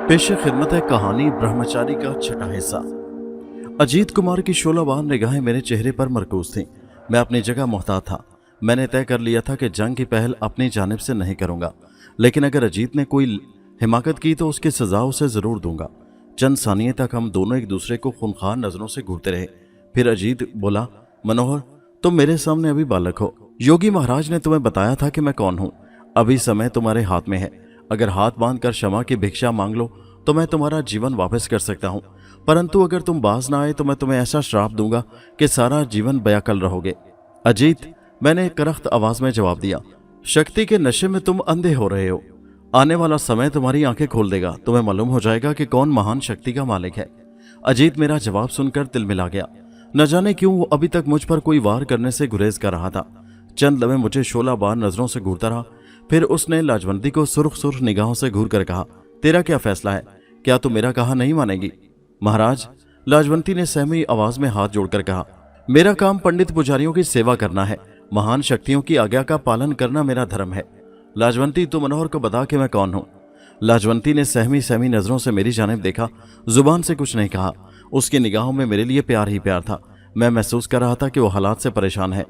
पेश खिदमत है कहानी ब्रह्मचारी का छठा हिस्सा। अजीत कुमार की शोलावान निगाहें मेरे चेहरे पर मरकूज थीं। मैं अपनी जगह मोहतात था। मैंने तय कर लिया था कि जंग की पहल अपनी जानिब से नहीं करूंगा, लेकिन अगर अजीत ने कोई हिमाकत की तो उसकी सजा उसे जरूर दूंगा। चंद सानिये तक हम दोनों एक दूसरे को खूनखार नजरों से घूरते रहे। फिर अजीत बोला, मनोहर, तुम मेरे सामने अभी बालक हो। योगी महाराज ने तुम्हें बताया था कि मैं कौन हूं। अभी समय तुम्हारे हाथ में है। अगर हाथ बांधकर क्षमा की भिक्षा मांग लो तो मैं तुम्हारा जीवन वापस कर सकता हूं, परंतु अगर तुम बाज ना आए तो मैं तुम्हें ऐसा श्राप दूंगा कि सारा जीवन बयाकल रहोगे। अजीत, मैंने एक करख्त आवाज में जवाब दिया, शक्ति के नशे में तुम अंधे हो रहे हो। आने वाला समय तुम्हारी आंखें खोल देगा। तुम्हें मालूम हो जाएगा कि कौन महान शक्ति का मालिक है। अजीत मेरा जवाब सुनकर तिलमिला गया। न जाने क्यों वो अभी तक मुझ पर कोई वार करने से गुरेज कर रहा था। चंद लम्हे मुझे शोलाबार नजरों से घूरता रहा। फिर उसने लाजवंती को सुर्ख सुर्ख निगाहों से घूर कर कहा, तेरा क्या फैसला है? क्या तू मेरा कहा नहीं मानेगी? महाराज, लाजवंती ने सहमी आवाज में हाथ जोड़कर कहा, मेरा काम पंडित पुजारियों की सेवा करना है। महान शक्तियों की आज्ञा का पालन करना मेरा धर्म है। लाजवंती, तू मनोहर को बता कि मैं कौन हूं। लाजवंती ने सहमी सहमी नजरों से मेरी जानिब देखा, जुबान से कुछ नहीं कहा। उसकी निगाहों में मेरे लिए प्यार ही प्यार था। मैं महसूस कर रहा था कि वो हालात से परेशान है।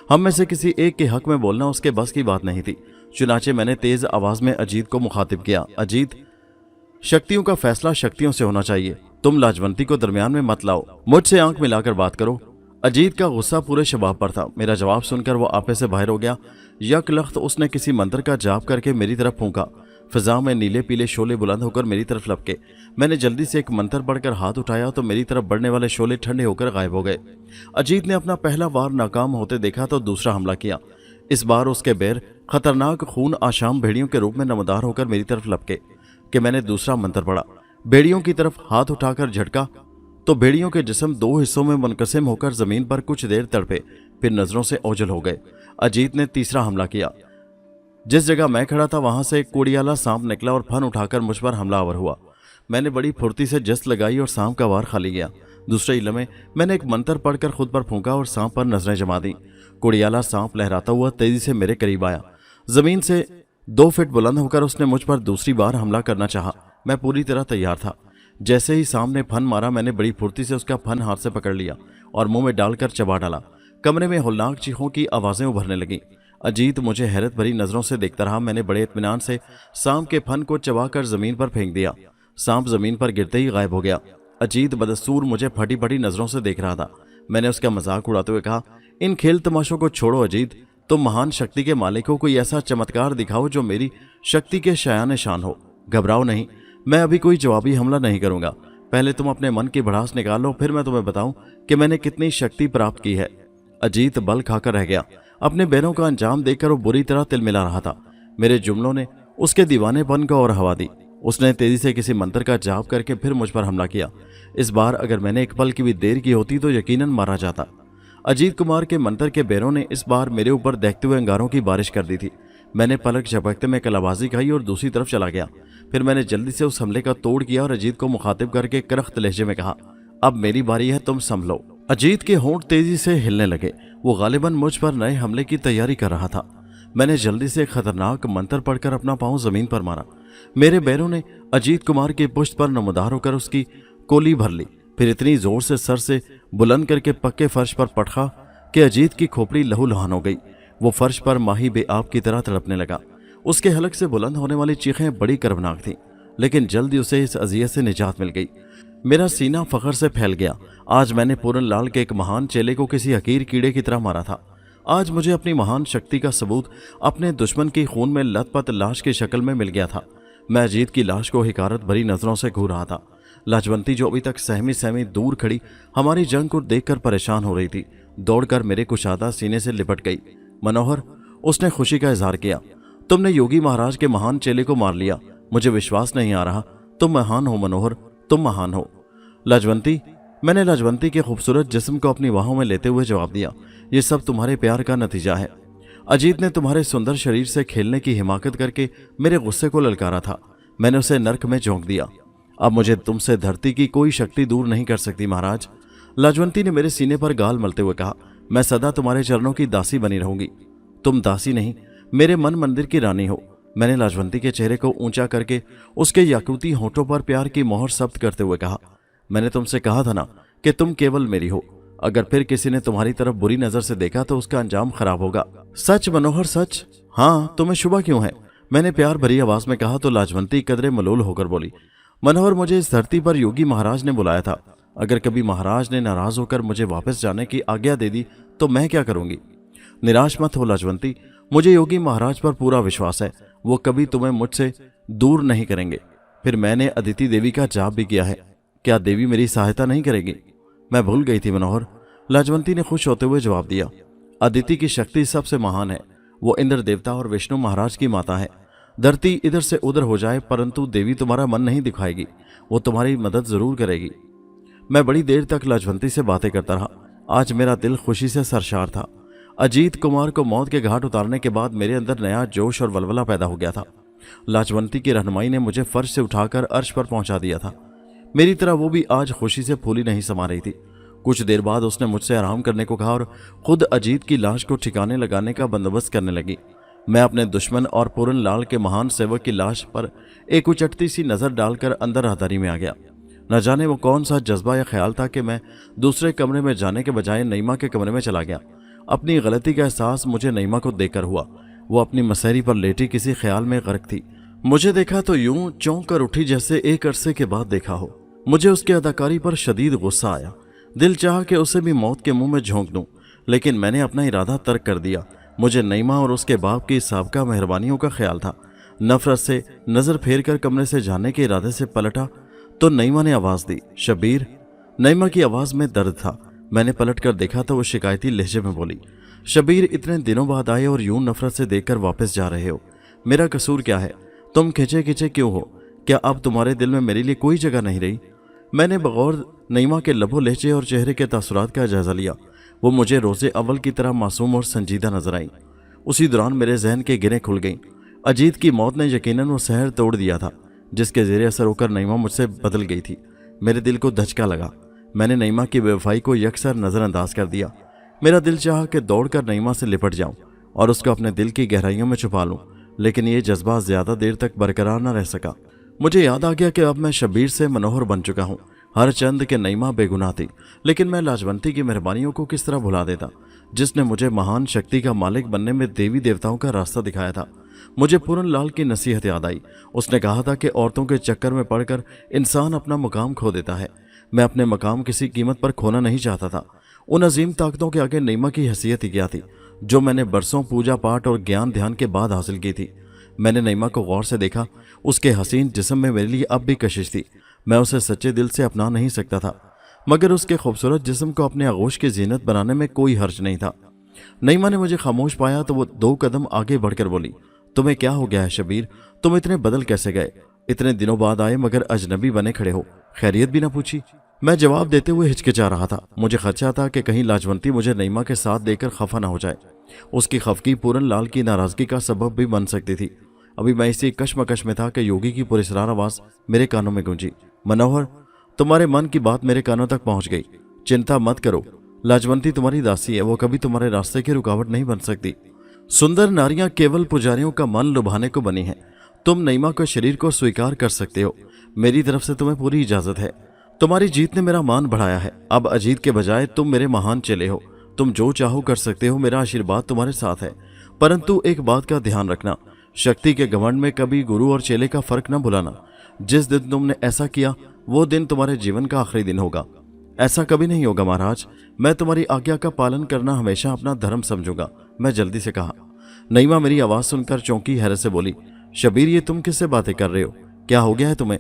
हम में से किसी एक के हक में बोलना उसके बस की बात नहीं थी। चुनाचे मैंने तेज आवाज में अजीत को मुखातिब किया, अजीत, शक्तियों का फैसला शक्तियों से होना चाहिए। तुम लाजवंती को दरमियान में मत लाओ। मुझसे आंख मिलाकर बात करो। अजीत का गुस्सा पूरे शबाब पर था। मेरा जवाब सुनकर वो आपे से बाहर हो गया। यकलख्त उसने किसी मंत्र का जाप करके मेरी तरफ फूंका। फिजा में नीले पीले शोले बुलंद होकर मेरी तरफ लपके। मैंने जल्दी से एक मंत्र पढ़कर हाथ उठाया तो मेरी तरफ बढ़ने वाले शोले ठंडे होकर गायब हो गए। अजीत ने अपना पहला वार नाकाम होते देखा तो दूसरा हमला किया। इस बार उसके बैर खतरनाक खून आशाम भेड़ियों के रूप में नमदार होकर मेरी तरफ लपके कि मैंने दूसरा मंत्र पढ़ा। भेड़ियों की तरफ हाथ उठाकर झटका तो भेड़ियों के जिस्म दो हिस्सों में मुनकसिम होकर जमीन पर कुछ देर तड़पे, फिर नजरों से ओझल हो गए। अजीत ने तीसरा हमला किया। जिस जगह मैं खड़ा था वहां से एक कोड़ियाला सांप निकला और फन उठाकर मुझ पर हमलावर हुआ। मैंने बड़ी फुर्ती से जस्त लगाई और सांप का वार खाली गया। दूसरे इलम में मैंने एक मंत्र पढ़कर खुद पर फूंका और सांप पर नजरें जमा दी। कोड़ियाला सांप लहराता हुआ तेजी से मेरे करीब आया। जमीन से 2 फीट बुलंद होकर उसने मुझ पर दूसरी बार हमला करना चाहा। मैं पूरी तरह तैयार था। जैसे ही सांप ने फन मारा, मैंने बड़ी फुर्ती से उसका फन हाथ से पकड़ लिया और मुंह में डालकर चबा डाला। कमरे में होलनाक चीखों की आवाजें उभरने लगीं। अजीत मुझे हैरत भरी नजरों से देखता रहा। मैंने बड़े इत्मीनान से सांप के फन को चबाकर जमीन पर फेंक दिया। सांप जमीन पर गिरते ही गायब हो गया। अजीत बदस्तूर मुझे फटी फटी नजरों से देख रहा था। मैंने उसका मजाक उड़ाते हुए कहा, इन खेल तमाशों को छोड़ो अजीत। तुम महान शक्ति के मालिक हो। कोई ऐसा चमत्कार दिखाओ जो मेरी शक्ति के शायान शान हो। घबराओ नहीं, मैं अभी कोई जवाबी हमला नहीं करूंगा। पहले तुम अपने मन की भड़ास निकालो, फिर मैं तुम्हें बताऊं कि मैंने कितनी शक्ति प्राप्त की है। अजीत बल खाकर रह गया। अपने बैरों का अंजाम देखकर वो बुरी तरह तिलमिला रहा था। मेरे जुमलों ने उसके दीवानेपन को और हवा दी। उसने तेजी से किसी मंत्र का जाप करके फिर मुझ पर हमला किया। इस बार अगर मैंने एक पल की भी देर की होती तो यकीनन मारा जाता। अजीत कुमार के मंत्र के बैरों ने इस बार मेरे ऊपर दहकते हुए अंगारों की बारिश कर दी थी। मैंने पलक झपकते में कलाबाजी खाई और दूसरी तरफ चला गया। फिर मैंने जल्दी से उस हमले का तोड़ किया और अजीत को मुखातिब करके करख्त लहजे में कहा, अब मेरी बारी है, तुम संभलो। अजीत के होंठ तेजी से हिलने लगे। वो गालिबन मुझ पर नए हमले की तैयारी कर रहा था। मैंने जल्दी से खतरनाक मंत्र पढ़कर अपना पांव जमीन पर मारा। मेरे बैरों ने अजीत कुमार के पुष्ट पर नमदार होकर उसकी कोली भर ली। फिर इतनी जोर से सर से बुलंद करके पक्के फर्श पर पटखा कि अजीत की खोपड़ी लहूलुहान हो गई। वो फर्श पर माही बेआब की तरह तड़पने लगा। उसके हलक से बुलंद होने वाली चीखें बड़ी कर्बनाक थीं, लेकिन जल्दी उसे इस अजियत से निजात मिल गई। मेरा सीना फख्र से फैल गया। आज मैंने पूरन लाल के एक महान चेले को किसी हकीर कीड़े की तरह मारा था। आज मुझे अपनी महान शक्ति का सबूत अपने दुश्मन की खून में लथपथ लाश की शक्ल में मिल गया था। मैं अजीत की लाश को हिकारत भरी नजरों से घूर रहा था। लाजवंती, जो अभी तक सहमी सहमी दूर खड़ी हमारी जंग को देखकर परेशान हो रही थी, दौड़कर मेरे कुशादा सीने से लिपट गई। मनोहर, उसने खुशी का इजहार किया, तुमने योगी महाराज के महान चेले को मार लिया। मुझे विश्वास नहीं आ रहा। तुम महान हो मनोहर, तुम महान हो। लाजवंती, मैंने लाजवंती के खूबसूरत जिस्म को अपनी बाहों में लेते हुए जवाब दिया, ये सब तुम्हारे प्यार का नतीजा है। अजीत ने तुम्हारे सुंदर शरीर से खेलने की हिमाकत करके मेरे गुस्से को ललकारा था। मैंने उसे नर्क में झोंक दिया। अब मुझे तुमसे धरती की कोई शक्ति दूर नहीं कर सकती महाराज। लाजवंती ने मेरे सीने पर गाल मलते हुए कहा, मैं सदा तुम्हारे चरणों की दासी बनी रहूंगी। तुम दासी नहीं, मेरे मन मंदिर की रानी हो। मैंने लाजवंती के चेहरे को ऊंचा करके उसके याकूती होठों पर प्यार की मोहर जब्त करते हुए कहा, मैंने तुमसे कहा था ना कि तुम केवल मेरी हो। अगर फिर किसी ने तुम्हारी तरफ बुरी नजर से देखा तो उसका अंजाम खराब होगा। सच मनोहर, सच। हाँ, तुम्हें शुबा क्यों है? मैंने प्यार भरी आवाज में कहा तो लाजवंती कदरे मलोल होकर बोली, मनोहर, मुझे इस धरती पर योगी महाराज ने बुलाया था। अगर कभी महाराज ने नाराज होकर मुझे वापस जाने की आज्ञा दे दी तो मैं क्या करूंगी? निराश मत हो लाजवंती, मुझे योगी महाराज पर पूरा विश्वास है। वो कभी तुम्हें मुझसे दूर नहीं करेंगे। फिर मैंने अदिति देवी का जाप भी किया है। क्या देवी मेरी सहायता नहीं करेगी? मैं भूल गई थी मनोहर, लाजवंती ने खुश होते हुए जवाब दिया। अदिति की शक्ति सबसे महान है। वो इंद्र देवता और विष्णु महाराज की माता है। धरती इधर से उधर हो जाए परंतु देवी तुम्हारा मन नहीं दिखाएगी। वो तुम्हारी मदद जरूर करेगी। मैं बड़ी देर तक लाजवंती से बातें करता रहा। आज मेरा दिल खुशी से सरशार था। अजीत कुमार को मौत के घाट उतारने के बाद मेरे अंदर नया जोश और वलवला पैदा हो गया था। लाजवंती की रहनुमाई ने मुझे फर्श से उठाकर अर्श पर पहुंचा दिया था। मेरी तरह वो भी आज खुशी से फूली नहीं समा रही थी। कुछ देर बाद उसने मुझसे आराम करने को कहा और खुद अजीत की लाश को ठिकाने लगाने का बंदोबस्त करने लगी। मैं अपने दुश्मन और पूरन लाल के महान सेवक की लाश पर एक उचटती सी नजर डालकर अंदर राहदारी में आ गया। न जाने वो कौन सा जज्बा या ख्याल था कि मैं दूसरे कमरे में जाने के बजाय नईमा के कमरे में चला गया। अपनी गलती का एहसास मुझे नईमा को देखकर हुआ। वो अपनी मसहरी पर लेटी किसी ख्याल में गर्क थी। मुझे देखा तो यूं चौंक कर उठी जैसे एक अरसे के बाद देखा हो। मुझे उसकी अदाकारी पर शदीद गुस्सा आया। दिल चाहा कि उसे भी मौत के मुंह में झोंक दूं, लेकिन मैंने अपना इरादा तर्क कर दिया। मुझे नईमा और उसके बाप की साबका मेहरबानियों का ख्याल था। नफरत से नजर फेर कर कमरे से जाने के इरादे से पलटा तो नईमा ने आवाज दी, शबीर। नईमा की आवाज में दर्द था। मैंने पलट कर देखा तो वो शिकायती लहजे में बोली, शबीर, इतने दिनों बाद आए और यूं नफरत से देखकर वापस जा रहे हो। मेरा कसूर क्या है? तुम खिंचे खिंचे क्यों हो? क्या अब तुम्हारे दिल में मेरे लिए कोई जगह नहीं रही? मैंने बगौर नईमा के लबो लहजे और चेहरे के तासुरात का जायजा लिया। वो मुझे रोज़े अव्वल की तरह मासूम और संजीदा नजर आई। उसी दौरान मेरे जहन के गिरें खुल गईं। अजीत की मौत ने यकीनन वो सहर तोड़ दिया था जिसके ज़ेरे असर होकर नईमा मुझसे बदल गई थी। मेरे दिल को धचका लगा। मैंने नईमा की बेवफाई को यकसर नज़रअंदाज कर दिया। मेरा दिल चाहा कि दौड़कर नईमा से लिपट जाऊं और उसको अपने दिल की गहराइयों में छुपा लूं, लेकिन ये जज्बा ज़्यादा देर तक बरकरार न रह सका। मुझे याद आ गया कि अब मैं शबीर से मनोहर बन चुका हूँ। हर चंद के नईमा बेगुनाह थी, लेकिन मैं लाजवंती की मेहरबानियों को किस तरह भुला देता, जिसने मुझे महान शक्ति का मालिक बनने में देवी देवताओं का रास्ता दिखाया था। मुझे पूरन लाल की नसीहत याद आई। उसने कहा था कि औरतों के चक्कर में पड़कर इंसान अपना मुकाम खो देता है। मैं अपने मकाम किसी कीमत पर खोना नहीं चाहता था। उन अजीम ताकतों के आगे नईमा की हैसियत ही क्या थी, जो मैंने बरसों पूजा पाठ और ज्ञान ध्यान के बाद हासिल की थी। मैंने नईमा को गौर से देखा। उसके हसीन जिस्म में मेरे लिए अब भी कशिश थी। मैं उसे सच्चे दिल से अपना नहीं सकता था, मगर उसके खूबसूरत जिस्म को अपने आगोश की जीनत बनाने में कोई हर्ज नहीं था। नईमा ने मुझे खामोश पाया तो वो 2 कदम आगे बढ़कर बोली, तुम्हें क्या हो गया है शबीर? तुम इतने बदल कैसे गए? इतने दिनों बाद आए मगर अजनबी बने खड़े हो। खैरियत भी ना पूछी। मैं जवाब देते हुए हिचकिचा रहा था। मुझे खदशा था कि कहीं लाजवंती मुझे नईमा के साथ देखकर खफा ना हो जाए। उसकी खफकी पूरन लाल की नाराजगी का सबब भी बन सकती थी। अभी मैं इसी कश्मकश में था कि योगी की पुरस्कार आवाज मेरे कानों में गूंजी, मनोहर, तुम्हारे मन की बात मेरे कानों तक पहुंच गई। चिंता मत करो, लाजवंती तुम्हारी दासी है। वो कभी तुम्हारे रास्ते की रुकावट नहीं बन सकती। सुंदर नारियां केवल पुजारियों का मन लुभाने को बनी हैं। तुम नईमा के शरीर को स्वीकार कर सकते हो। मेरी तरफ से तुम्हें पूरी इजाजत है। तुम्हारी जीत ने मेरा मान बढ़ाया है। अब अजीत के बजाय तुम मेरे महान चेले हो। तुम जो चाहो कर सकते हो। मेरा आशीर्वाद तुम्हारे साथ है। परंतु एक बात का ध्यान रखना, शक्ति के घमंड में कभी गुरु और चेले का फर्क न भुलाना। जिस दिन तुमने ऐसा किया वो दिन तुम्हारे जीवन का आखिरी दिन होगा। ऐसा कभी नहीं होगा महाराज। मैं तुम्हारी आज्ञा का पालन करना हमेशा अपना धर्म समझूंगा, मैं जल्दी से कहा। नईमा मेरी आवाज सुनकर चौंकी हैरत से बोली, शबीर, ये तुम किससे बातें कर रहे हो? क्या हो गया है तुम्हें?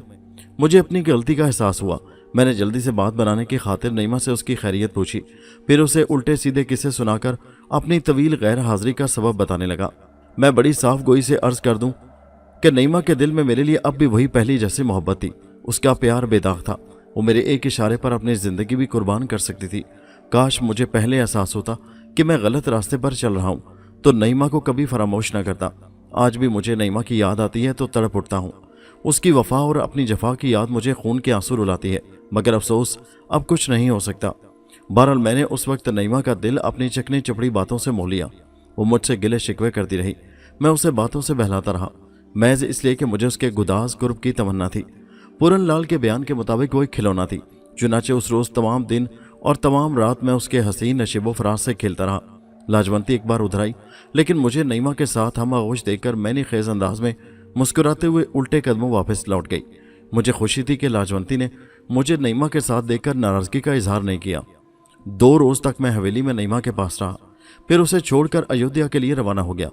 मुझे अपनी गलती का एहसास हुआ। मैंने जल्दी से बात बनाने की खातिर नईमा से उसकी खैरियत पूछी, फिर उसे उल्टे सीधे किस्से सुनाकर अपनी तवील गैर हाजिरी का सबब बताने लगा। मैं बड़ी साफ गोई से अर्ज कर दूं कि नईमा के दिल में मेरे लिए अब भी वही पहली जैसी मोहब्बत थी। उसका प्यार बेदाग था। वो मेरे एक इशारे पर अपनी जिंदगी भी कुर्बान कर सकती थी। काश मुझे पहले एहसास होता कि मैं गलत रास्ते पर चल रहा हूँ तो नईमा को कभी फरामोश न करता। आज भी मुझे नईमा की याद आती है तो तड़प उठता हूँ। उसकी वफा और अपनी जफा की याद मुझे खून के आंसू रुलाती है, मगर अफसोस अब कुछ नहीं हो सकता। बहरहाल मैंने उस वक्त नईमा का दिल अपनी चिकनी चपड़ी बातों से मोह लिया। वो मुझसे गिले शिकवे करती रही। मैं उसे बातों से बहलाता रहा। महज इसलिए कि मुझे उसके गुदास कुर्ब की तमन्ना थी। पूरन लाल के बयान के मुताबिक वो एक खिलौना थी। चुनाचे उस रोज तमाम दिन और तमाम रात में उसके हसीन नशीबो फराज से खेलता रहा। लाजवंती एक बार उधर आई, लेकिन मुझे नईमा के साथ हम आगोश देखकर मैंने खेज अंदाज में मुस्कुराते हुए उल्टे कदमों वापस लौट गई। मुझे खुशी थी कि लाजवंती ने मुझे नईमा के साथ देखकर नाराजगी का इजहार नहीं किया। 2 रोज तक मैं हवेली में नईमा के पास रहा, फिर उसे छोड़कर अयोध्या के लिए रवाना हो गया।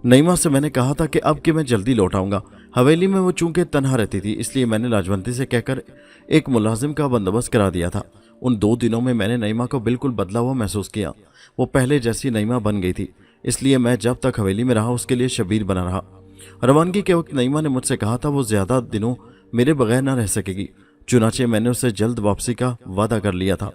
नईमा से मैंने कहा था कि अब कि मैं जल्दी लौट आऊंगा। हवेली में वो चूंकि तन्हा रहती थी, इसलिए मैंने लाजवंती से कहकर एक मुलाजिम का बंदोबस्त करा दिया था। उन 2 दिनों में मैंने नईमा को बिल्कुल बदला हुआ महसूस किया। वो पहले जैसी नईमा बन गई थी, इसलिए मैं जब तक हवेली में रहा उसके लिए शबीर बना रहा। रवानगी के वक्त नईमा ने मुझसे कहा था वो ज्यादा दिनों मेरे बगैर न रह सकेगी। चुनाचे मैंने उससे जल्द वापसी का वादा कर लिया था।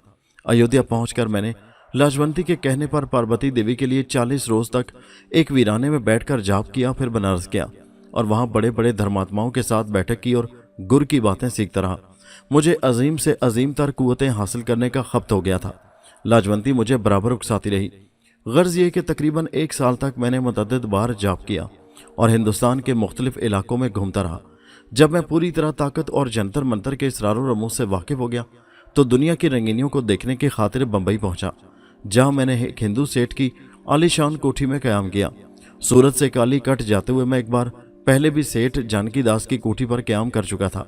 अयोध्या पहुंचकर मैंने लाजवंती के कहने पर पार्वती देवी के लिए 40 रोज तक एक वीराने में बैठकर जाप किया, फिर बनारस गया और वहां बड़े बड़े धर्मात्माओं के साथ बैठक की और गुर की बातें सीखता रहा। मुझे अजीम से अजीम तर कुव्वतें हासिल करने का खप्त हो गया था। लाजवंती मुझे बराबर उकसाती रही। गर्ज ये कि तकरीबन 1 साल तक मैंने मुतअद्दिद बार जाप किया और हिंदुस्तान के मुख्तलिफ इलाकों में घूमता रहा। जब मैं पूरी तरह ताकत और जंतर मंतर के इसरारो रमूज से वाकिफ हो गया तो दुनिया की रंगीनियों को देखने की खातिर बंबई पहुंचा, जहां मैंने एक हिंदू सेठ की आलीशान कोठी में कयाम किया। सूरत से काली कट जाते हुए मैं एक बार पहले भी सेठ जानकी दास की कोठी पर कयाम कर चुका था।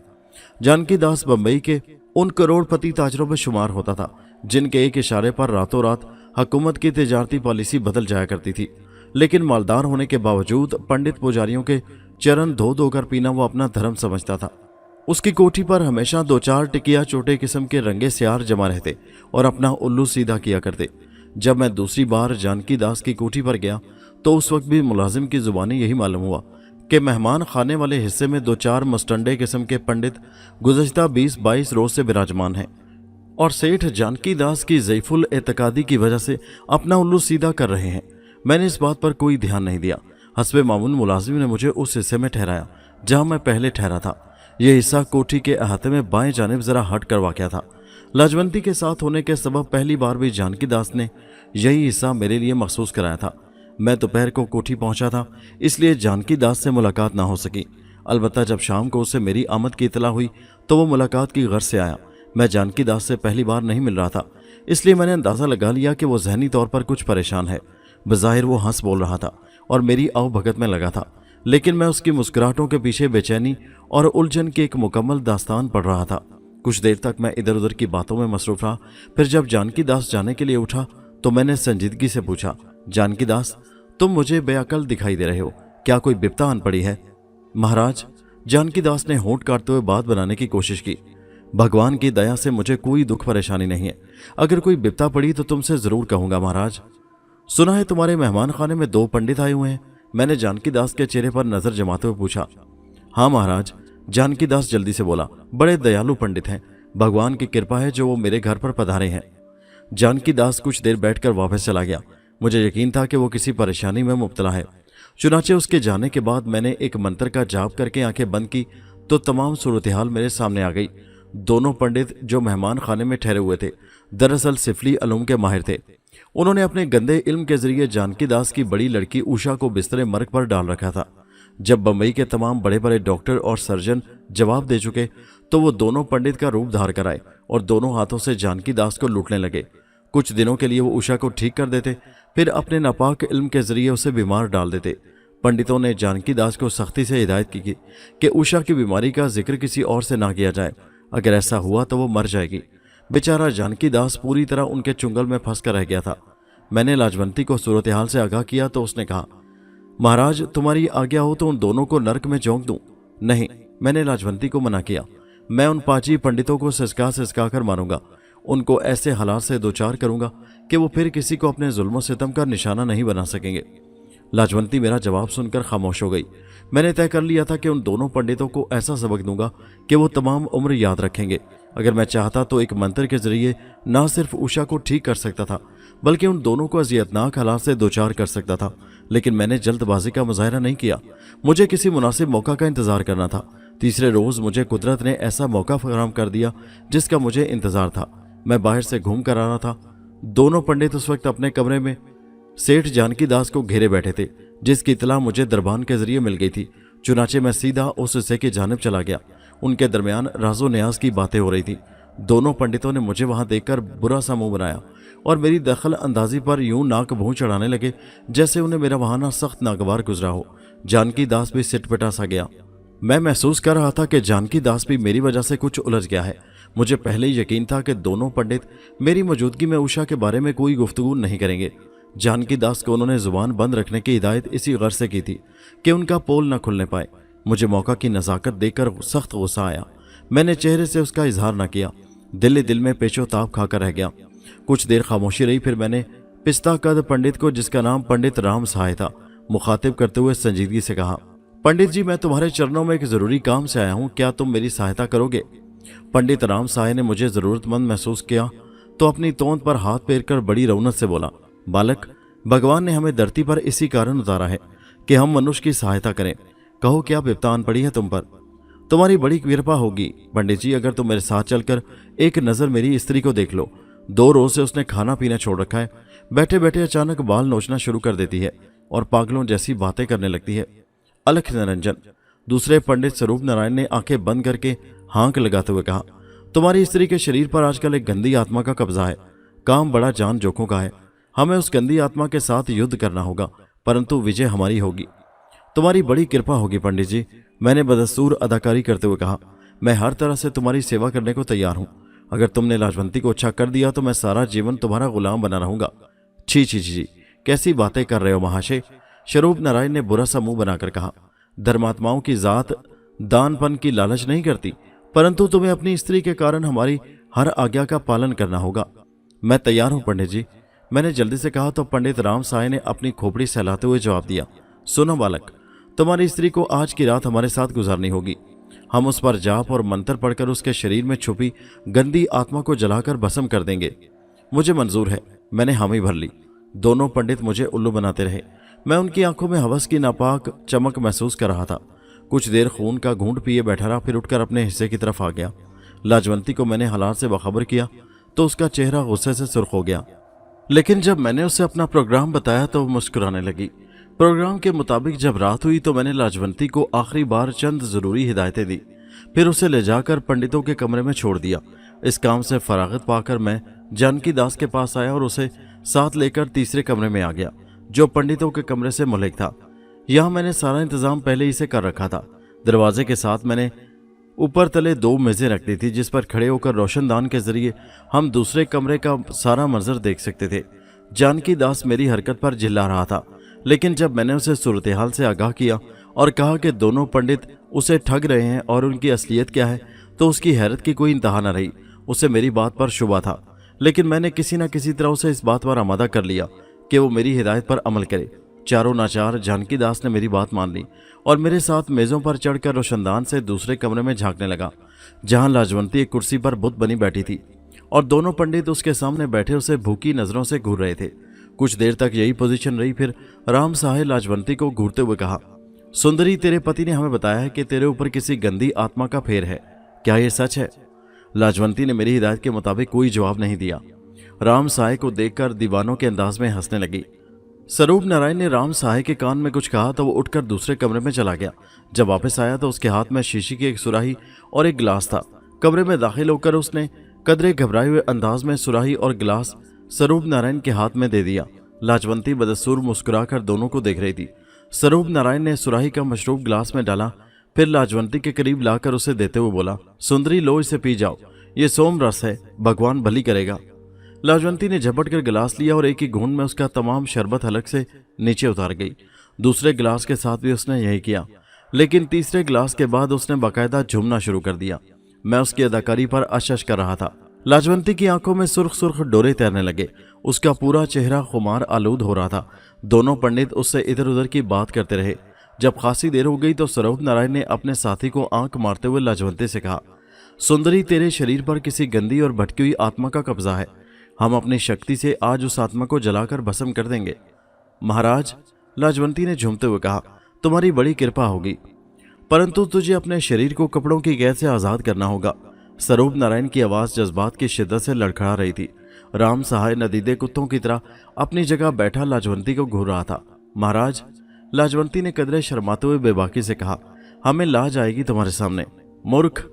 जानकी दास बंबई के उन करोड़पति ताजरों में शुमार होता था जिनके एक इशारे पर रातों रात हुकूमत की तिजारती पॉलिसी बदल जाया करती थी, लेकिन मालदार होने के बावजूद पंडित पुजारियों के चरण धो धोकर पीना वो अपना धर्म समझता था। उसकी कोठी पर हमेशा 2-4 टिकिया चोटे किस्म के रंगे सियार जमा रहते और अपना उल्लू सीधा किया करते। जब मैं दूसरी बार जानकी दास की कोठी पर गया तो उस वक्त भी मुलाजिम की जुबानी यही मालूम हुआ कि मेहमान खाने वाले हिस्से में 2-4 मुस्टंडे किस्म के पंडित गुज़श्ता 20-22 रोज से विराजमान हैं और सेठ जानकी दास की ज़ईफुल एतकादी की वजह से अपना उल्लू सीधा कर रहे हैं। मैंने इस बात पर कोई ध्यान नहीं दिया। हस्बे मामून मुलाजिम ने मुझे उस हिस्से में ठहराया जहां मैं पहले ठहरा था। यह हिस्सा कोठी के अहाते में बाएं जानिब जरा हट कर वाक़या था। लाजवंती के साथ होने के सबब पहली बार भी जानकी दास ने यही हिस्सा मेरे लिए मखसूस कराया था। मैं दोपहर को कोठी पहुंचा था, इसलिए जानकी दास से मुलाकात ना हो सकी। अलबत्ता जब शाम को उसे मेरी आमद की इतला हुई तो वो मुलाकात की गर्ज से आया। मैं जानकी दास से पहली बार नहीं मिल रहा था, इसलिए मैंने अंदाज़ा लगा लिया कि वो जहनी तौर पर कुछ परेशान है। बज़ाहिर वो हंस बोल रहा था और मेरी आवभगत में लगा था, लेकिन मैं उसकी मुस्कुराहटों के पीछे बेचैनी और उलझन की एक मुकम्मल दास्तान पढ़ रहा था। कुछ देर तक मैं इधर उधर की बातों में मसरूफ रहा। फिर जब जानकी दास जाने के लिए उठा तो मैंने संजीदगी से पूछा, जानकी दास, तुम मुझे बेअकल दिखाई दे रहे हो, क्या कोई बिपता आन पड़ी है? महाराज, जानकी दास ने होंठ काटते हुए बात बनाने की कोशिश की। भगवान की दया से मुझे कोई दुख परेशानी नहीं है। अगर कोई बिपता पड़ी तो तुमसे जरूर कहूंगा महाराज। सुना है तुम्हारे मेहमान खाने में 2 पंडित आए हुए हैं? मैंने जानकी दास के चेहरे पर नजर जमाते हुए पूछा। हाँ महाराज, जानकी दास जल्दी से बोला, बड़े दयालु पंडित हैं, भगवान की कृपा है जो वो मेरे घर पर पधारे हैं। जानकी दास कुछ देर बैठकर वापस चला गया। मुझे यकीन था कि वो किसी परेशानी में मुब्तला है। चुनाचे उसके जाने के बाद मैंने एक मंत्र का जाप करके आंखें बंद की तो तमाम सूरत हाल मेरे सामने आ गई। दोनों पंडित जो मेहमान खाने में ठहरे हुए थे दरअसल सिफली अलूम के माहिर थे। उन्होंने अपने गंदे इल्म के जरिए जानकी दास की बड़ी लड़की उषा को बिस्तरे मर्ग पर डाल रखा था। जब बंबई के तमाम बड़े बड़े डॉक्टर और सर्जन जवाब दे चुके तो वो दोनों पंडित का रूप धार कर आए और दोनों हाथों से जानकी दास को लूटने लगे। कुछ दिनों के लिए वो उषा को ठीक कर देते, फिर अपने नापाक इल्म के जरिए उसे बीमार डाल देते। पंडितों ने जानकी दास को सख्ती से हिदायत की कि उषा की बीमारी का जिक्र किसी और से ना किया जाए, अगर ऐसा हुआ तो वो मर जाएगी। बेचारा जानकी दास पूरी तरह उनके चुंगल में फंस कर रह गया था। मैंने लाजवंती को सूरत हाल से आगाह किया तो उसने कहा, महाराज, तुम्हारी आज्ञा हो तो उन दोनों को नरक में झोंक दूं? नहीं, मैंने लाजवंती को मना किया। मैं उन 5 पंडितों को सिसका कर मारूंगा, उनको ऐसे हालात से दोचार करूंगा कि वो फिर किसी को अपने जुल्म सितम का निशाना नहीं बना सकेंगे। लाजवंती मेरा जवाब सुनकर खामोश हो गई। मैंने तय कर लिया था कि उन दोनों पंडितों को ऐसा सबक दूंगा कि वो तमाम उम्र याद रखेंगे। अगर मैं चाहता तो एक मंत्र के जरिए न सिर्फ उषा को ठीक कर सकता था बल्कि उन दोनों को अजियतनाक हालात से दोचार कर सकता था, लेकिन मैंने जल्दबाजी का मुजाहरा नहीं किया। मुझे किसी मुनासिब मौका का इंतजार करना था। तीसरे रोज मुझे कुदरत ने ऐसा मौका फराहम कर दिया जिसका मुझे इंतजार था। मैं बाहर से घूम कर आ रहा था। दोनों पंडित उस वक्त अपने कमरे में सेठ जानकी दास को घेरे बैठे थे, जिसकी इतला मुझे दरबान के जरिए मिल गई थी। चुनाचे मैं सीधा उस हिस्से की जानिब चला गया। उनके दरमियान राजो न्याज की बातें हो रही थी। दोनों पंडितों ने मुझे वहां देखकर बुरा सा मुंह बनाया और मेरी दखल अंदाजी पर यूं नाक भूं चढ़ाने लगे जैसे उन्हें मेरा वहां सख्त नागवार गुजरा हो। जानकी दास भी सिटपटा सा गया। मैं महसूस कर रहा था कि जानकी दास भी मेरी वजह से कुछ उलझ गया है। मुझे पहले ही यकीन था कि दोनों पंडित मेरी मौजूदगी में उषा के बारे में कोई गुफ्तगू नहीं करेंगे। जानकी दास को उन्होंने जुबान बंद रखने की हिदायत इसी गर्ज से की थी कि उनका पोल न खुलने पाए। मुझे मौका की नज़ाकत देखकर सख्त गुस्सा आया। मैंने चेहरे से उसका इजहार न किया, दिल ही दिल में पेचोताप खाकर रह गया। कुछ देर खामोशी रही, फिर मैंने पिस्ता कद पंडित को, जिसका नाम पंडित राम सहाय था, मुखातिब करते हुए संजीदगी से कहा, पंडित जी, मैं तुम्हारे चरणों में एक जरूरी काम से आया हूं, क्या तुम मेरी सहायता करोगे? पंडित राम सहाय ने मुझे जरूरतमंद महसूस किया तो अपनी तोंद पर हाथ फेर कर बड़ी रौनक से बोला, बालक, भगवान ने हमें धरती पर इसी कारण उतारा है कि हम मनुष्य की सहायता करें। कहो क्या विपदा आन पड़ी है तुम पर? तुम्हारी बड़ी कृपा होगी पंडित जी, अगर तुम मेरे साथ चलकर एक नज़र मेरी स्त्री को देख लो। 2 रोज से उसने खाना पीना छोड़ रखा है। बैठे बैठे अचानक बाल नोचना शुरू कर देती है और पागलों जैसी बातें करने लगती है। अलख निरंजन, दूसरे पंडित स्वरूप नारायण ने आंखें बंद करके हाँक लगाते हुए कहा, तुम्हारी स्त्री के शरीर पर आजकल एक गंदी आत्मा का कब्जा है। काम बड़ा जान जोखों का है। हमें उस गंदी आत्मा के साथ युद्ध करना होगा, परंतु विजय हमारी होगी। तुम्हारी बड़ी कृपा होगी पंडित जी, मैंने बदस्तूर अदाकारी करते हुए कहा। मैं हर तरह से तुम्हारी सेवा करने को तैयार हूं। अगर तुमने लाजवंती को अच्छा कर दिया तो मैं सारा जीवन तुम्हारा गुलाम बना रहूंगा। छी छी छी, कैसी बातें कर रहे हो महाशय, स्वरूप नारायण ने बुरा सा मुंह बनाकर कहा। धर्मात्माओं की जात दानपन की लालच नहीं करती, परंतु तुम्हें अपनी स्त्री के कारण हमारी हर आज्ञा का पालन करना होगा। मैं तैयार हूं पंडित जी, मैंने जल्दी से कहा तो पंडित राम साय ने अपनी खोपड़ी सहलाते हुए जवाब दिया, सुनो बालक, तुम्हारी स्त्री को आज की रात हमारे साथ गुजारनी होगी। हम उस पर जाप और मंत्र पढ़कर उसके शरीर में छुपी गंदी आत्मा को जलाकर भस्म कर देंगे। मुझे मंजूर है, मैंने हामी भर ली। दोनों पंडित मुझे उल्लू बनाते रहे। मैं उनकी आंखों में हवस की नापाक चमक महसूस कर रहा था। कुछ देर खून का घूंट पिए बैठा रहा, फिर उठकर अपने हिस्से की तरफ आ गया। लाजवंती को मैंने हालात से बाखबर किया तो उसका चेहरा गुस्से से सुर्ख हो गया, लेकिन जब मैंने उसे अपना प्रोग्राम बताया तो वो मुस्कुराने लगी। प्रोग्राम के मुताबिक जब रात हुई तो मैंने लाजवंती को आखिरी बार चंद जरूरी हिदायतें दी, फिर उसे ले जाकर पंडितों के कमरे में छोड़ दिया। इस काम से फरागत पाकर मैं जानकी दास के पास आया और उसे साथ लेकर तीसरे कमरे में आ गया, जो पंडितों के कमरे से मुल्क था। यहाँ मैंने सारा इंतजाम पहले ही से कर रखा था। दरवाजे के साथ मैंने ऊपर तले 2 मेजें रख दी थी, जिस पर खड़े होकर रोशनदान के जरिए हम दूसरे कमरे का सारा मंजर देख सकते थे। जानकी दास मेरी हरकत पर चिल्ला रहा था, लेकिन जब मैंने उसे सूरत हाल से आगाह किया और कहा कि दोनों पंडित उसे ठग रहे हैं और उनकी असलियत क्या है, तो उसकी हैरत की कोई इंतहा न रही। उसे मेरी बात पर शुबा था, लेकिन मैंने किसी न किसी तरह उसे इस बात पर आमादा कर लिया कि वो मेरी हिदायत पर अमल करे। चारों नाचार जानकी दास ने मेरी बात मान ली और मेरे साथ मेज़ों पर चढ़कर रोशनदान से दूसरे कमरे में झांकने लगा, जहां लाजवंती एक कुर्सी पर बुत बनी बैठी थी और दोनों पंडित उसके सामने बैठे उसे भूखी नजरों से घूर रहे थे। कुछ देर तक यही पोजीशन रही, फिर राम साहे लाजवंती को घूरते हुए कहा, सुंदरी, तेरे पति ने हमें बताया है कि तेरे ऊपर किसी गंदी आत्मा का फेर है, क्या ये सच है? लाजवंती ने मेरी हिदायत के मुताबिक कोई जवाब नहीं दिया। राम साहे को देखकर दीवानों के अंदाज में हंसने लगी। स्वरूप नारायण ने राम साहे के कान में कुछ कहा तो वो उठकर दूसरे कमरे में चला गया। जब वापस आया तो उसके हाथ में शीशी की एक सुराही और एक गिलास था। कमरे में दाखिल होकर उसने कदरे घबराए हुए अंदाज में सुराही और गिलास स्वरूप नारायण के हाथ में दे दिया। लाजवंती बदसूर मुस्कुराकर दोनों को देख रही थी। स्वरूप नारायण ने सुराही का मशरूब गिलास में डाला, फिर लाजवंती के करीब लाकर उसे देते हुए बोला, सुंदरी, लो इसे पी जाओ, ये सोम रस है, भगवान भली करेगा। लाजवंती ने झपट कर गिलास लिया और एक ही घूंट में उसका तमाम शरबत हलक से नीचे उतार गई। दूसरे गिलास के साथ भी उसने यही किया, लेकिन तीसरे गिलास के बाद उसने बाकायदा झूमना शुरू कर दिया। मैं उसकी अदाकारी पर अशश कर रहा था। लाजवंती की आंखों में सुर्ख सुर्ख डोरे तैरने लगे। उसका पूरा चेहरा खुमार आलूद हो रहा था। दोनों पंडित उससे इधर उधर की बात करते रहे। जब खासी देर हो गई तो स्वरूप नारायण ने अपने साथी को आंख मारते हुए लाजवंती से कहा, सुंदरी, तेरे शरीर पर किसी गंदी और भटकी हुई आत्मा का कब्जा है। हम अपनी शक्ति से आज उस आत्मा को जलाकर भस्म कर देंगे। महाराज, लाजवंती ने झूमते हुए कहा, तुम्हारी बड़ी कृपा होगी, परंतु तुझे अपने शरीर को कपड़ों की कैद से आजाद करना होगा। स्वरूप नारायण की आवाज जज्बात की शिद्दत से लड़खड़ा रही थी। राम सहाय नदीदे कुत्तों की तरह अपनी जगह बैठा लाजवंती को घूर रहा था। महाराज, लाजवंती ने कदरे शर्माते हुए बेबाकी से कहा, हमें लाज आएगी तुम्हारे सामने। मूर्ख,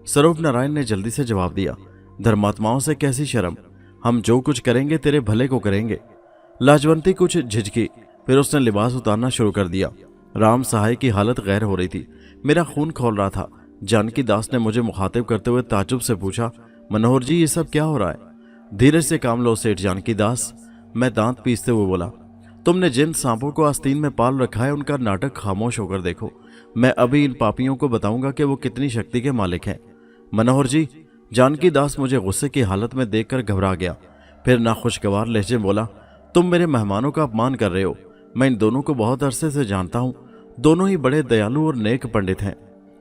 स्वरूप नारायण ने जल्दी से जवाब दिया। धर्मात्माओं से कैसी शर्म, हम जो कुछ करेंगे तेरे भले को करेंगे। लाजवंती कुछ झिझकी, फिर उसने लिबास उतारना शुरू कर दिया। राम सहाय की हालत गैर हो रही थी, मेरा खून खौल रहा था। जानकी दास ने मुझे मुखातिब करते हुए ताज्जुब से पूछा, मनोहर जी ये सब क्या हो रहा है? धीरज से काम लो सेठ जानकी दास, मैं दांत पीसते हुए बोला। तुमने जिन सांपों को आस्तीन में पाल रखा है उनका नाटक खामोश होकर देखो। मैं अभी इन पापियों को बताऊंगा कि वो कितनी शक्ति के मालिक हैं। मनोहर जी, जानकी दास मुझे गुस्से की हालत में देखकर घबरा गया। फिर नाखुशगवार लहजे में बोला, तुम मेरे मेहमानों का अपमान कर रहे हो। मैं इन दोनों को बहुत अरसे से जानता हूँ, दोनों ही बड़े दयालु और नेक पंडित हैं।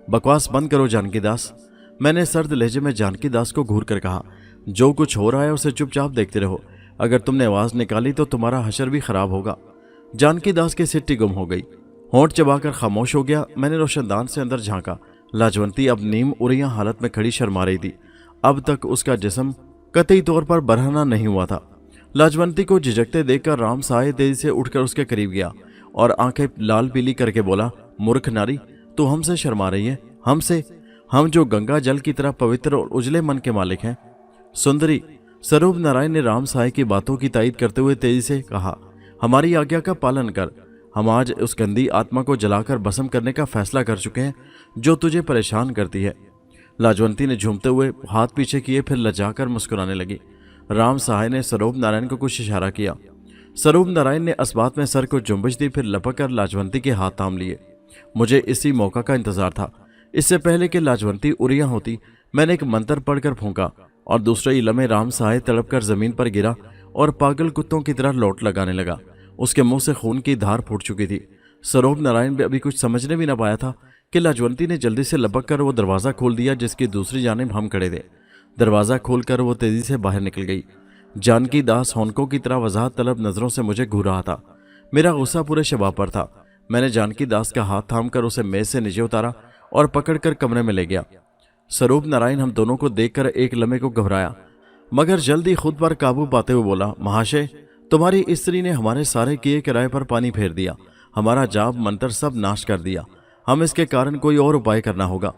बकवास बंद करो जानकी दास, मैंने सर्द लहजे में जानकी दास को घूर कर कहा। जो कुछ हो रहा है उसे चुपचाप देखते रहो, अगर तुमने आवाज निकाली तो तुम्हारा हशर भी खराब होगा। जानकी दास की सिट्टी गुम हो गई, होंठ चबाकर खामोश हो गया। मैंने रोशनदान से अंदर झांका। लाजवंती अब नीम उरिया हालत में खड़ी शर्मा रही थी। अब तक उसका जिस्म कतई तौर पर बरहना नहीं हुआ था। लाजवंती को झिझकते देखकर राम साहे तेजी से उठकर उसके करीब गया और आंखें लाल पीली करके बोला, मूर्ख नारी, तू हमसे शर्मा रही है? हमसे? हम जो गंगा जल की तरह पवित्र और उजले मन के मालिक हैं। सुंदरी, स्वरूप नारायण ने राम साहे की बातों की तायीद करते हुए तेजी से कहा, हमारी आज्ञा का पालन कर। हम आज उस गंदी आत्मा को जलाकर भस्म करने का फैसला कर चुके हैं जो तुझे परेशान करती है। लाजवंती ने झूमते हुए हाथ पीछे किए, फिर लजाकर मुस्कुराने लगी। राम सहाय ने स्वरूप नारायण को कुछ इशारा किया। स्वरूप नारायण ने इस बात में सर को जुम्बिश दी, फिर लपक कर लाजवंती के हाथ थाम लिए। मुझे इसी मौका का इंतजार था। इससे पहले कि लाजवंती उरिया होती, मैंने एक मंत्र पढ़कर फूंका और दूसरे ही लम्हे राम सहाय तड़प कर जमीन पर गिरा और पागल कुत्तों की तरह लौट लगाने लगा। उसके मुंह से खून की धार फूट चुकी थी। स्वरूप नारायण भी अभी कुछ समझने भी न पाया था कि लाजवंती ने जल्दी से लपक कर वो दरवाज़ा खोल दिया जिसकी दूसरी जानिब हम खड़े थे। दरवाज़ा खोलकर वो तेजी से बाहर निकल गई। जानकी दास होनकों की तरह वजाहत तलब नजरों से मुझे घूर रहा था। मेरा गुस्सा पूरे शबाब पर था। मैंने जानकी दास का हाथ थामकर उसे मेज से नीचे उतारा और पकड़कर कमरे में ले गया। स्वरूप नारायण हम दोनों को देखकर एक लम्हे को घबराया, मगर जल्दी खुद पर काबू पाते हुए बोला, महाशय, तुम्हारी स्त्री ने हमारे सारे किए किराए पर पानी फेर दिया, हमारा जाप मंत्र सब नाश कर दिया। हम इसके कारण कोई और उपाय करना होगा।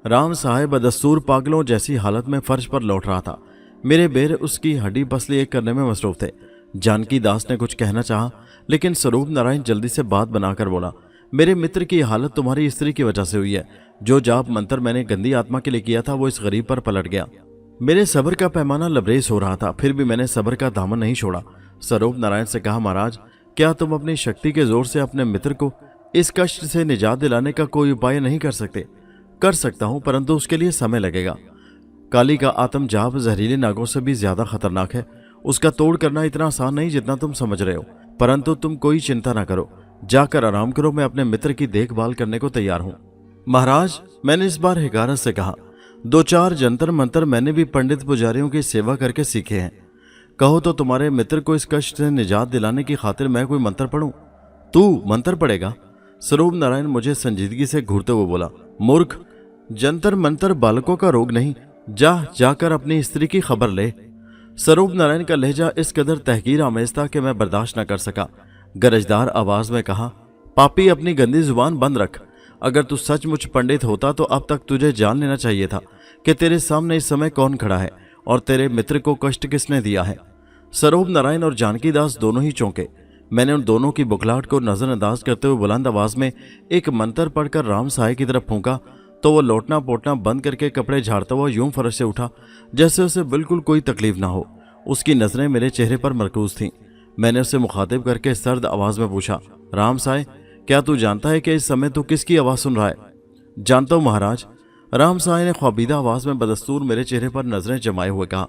राम साहेब बदस्तूर पागलों जैसी हालत में फर्श पर लौट रहा था। मेरे बेर उसकी हड्डी पसली एक करने में मसरूफ थे। जानकी दास ने कुछ कहना चाहा, लेकिन स्वरूप नारायण जल्दी से बात बनाकर बोला, मेरे मित्र की हालत तुम्हारी स्त्री की वजह से हुई है। जो जाप मंत्र मैंने गंदी आत्मा के लिए किया था वो इस गरीब पर पलट गया। मेरे सब्र का पैमाना लबरेज हो रहा था, फिर भी मैंने सब्र का दामन नहीं छोड़ा। स्वरूप नारायण से कहा, महाराज, क्या तुम अपनी शक्ति के जोर से अपने मित्र को इस कष्ट से निजात दिलाने का कोई उपाय नहीं कर सकते? कर सकता हूं, परंतु उसके लिए समय लगेगा। काली का आत्म जाप जहरीले नागों से भी ज्यादा खतरनाक है। उसका तोड़ करना इतना आसान नहीं जितना तुम समझ रहे हो। परंतु तुम कोई चिंता ना करो, जाकर आराम करो, मैं अपने मित्र की देखभाल करने को तैयार हूं। महाराज, मैंने इस बार हिकारत से कहा, 2-4 जंतर मंत्र मैंने भी पंडित पुजारियों की सेवा करके सीखे हैं। कहो तो तुम्हारे मित्र को इस कष्ट से निजात दिलाने की खातिर मैं कोई मंत्र पढ़ूं? तू मंत्र पढ़ेगा? स्वरूप नारायण मुझे संजीदगी से घूरते हुए बोला, मूर्ख, जंतर मंत्र बालकों का रोग नहीं, जाकर अपनी स्त्री की खबर ले। स्वरूप नारायण का लहजा इस कदर तहकीर आमेज था कि मैं बर्दाश्त न कर सका। गरजदार आवाज में कहा, पापी, अपनी गंदी जुबान बंद रख। अगर तू सचमुच पंडित होता तो अब तक तुझे जान लेना चाहिए था कि तेरे सामने इस समय कौन खड़ा है और तेरे मित्र को कष्ट किसने दिया है। स्वरूप नारायण और जानकी दास दोनों ही चौंके। मैंने उन दोनों की बुखलाहट को नजरअंदाज करते हुए बुलंद आवाज में एक मंत्र पढ़कर राम साहे की तरफ फूंका तो वो लौटना पोटना बंद करके कपड़े झाड़ता हुआ यूं फर्श से उठा जैसे उसे बिल्कुल कोई तकलीफ ना हो। उसकी नजरें मेरे चेहरे पर मरकूज थीं। मैंने उसे मुखातिब करके सर्द आवाज में पूछा, राम साहे, क्या तू जानता है कि इस समय तू किसकी आवाज सुन रहा है? जानता हूं महाराज। राम साहे ने ख्वाबीदा आवाज में बदस्तूर मेरे चेहरे पर नजरें जमाए हुए कहा,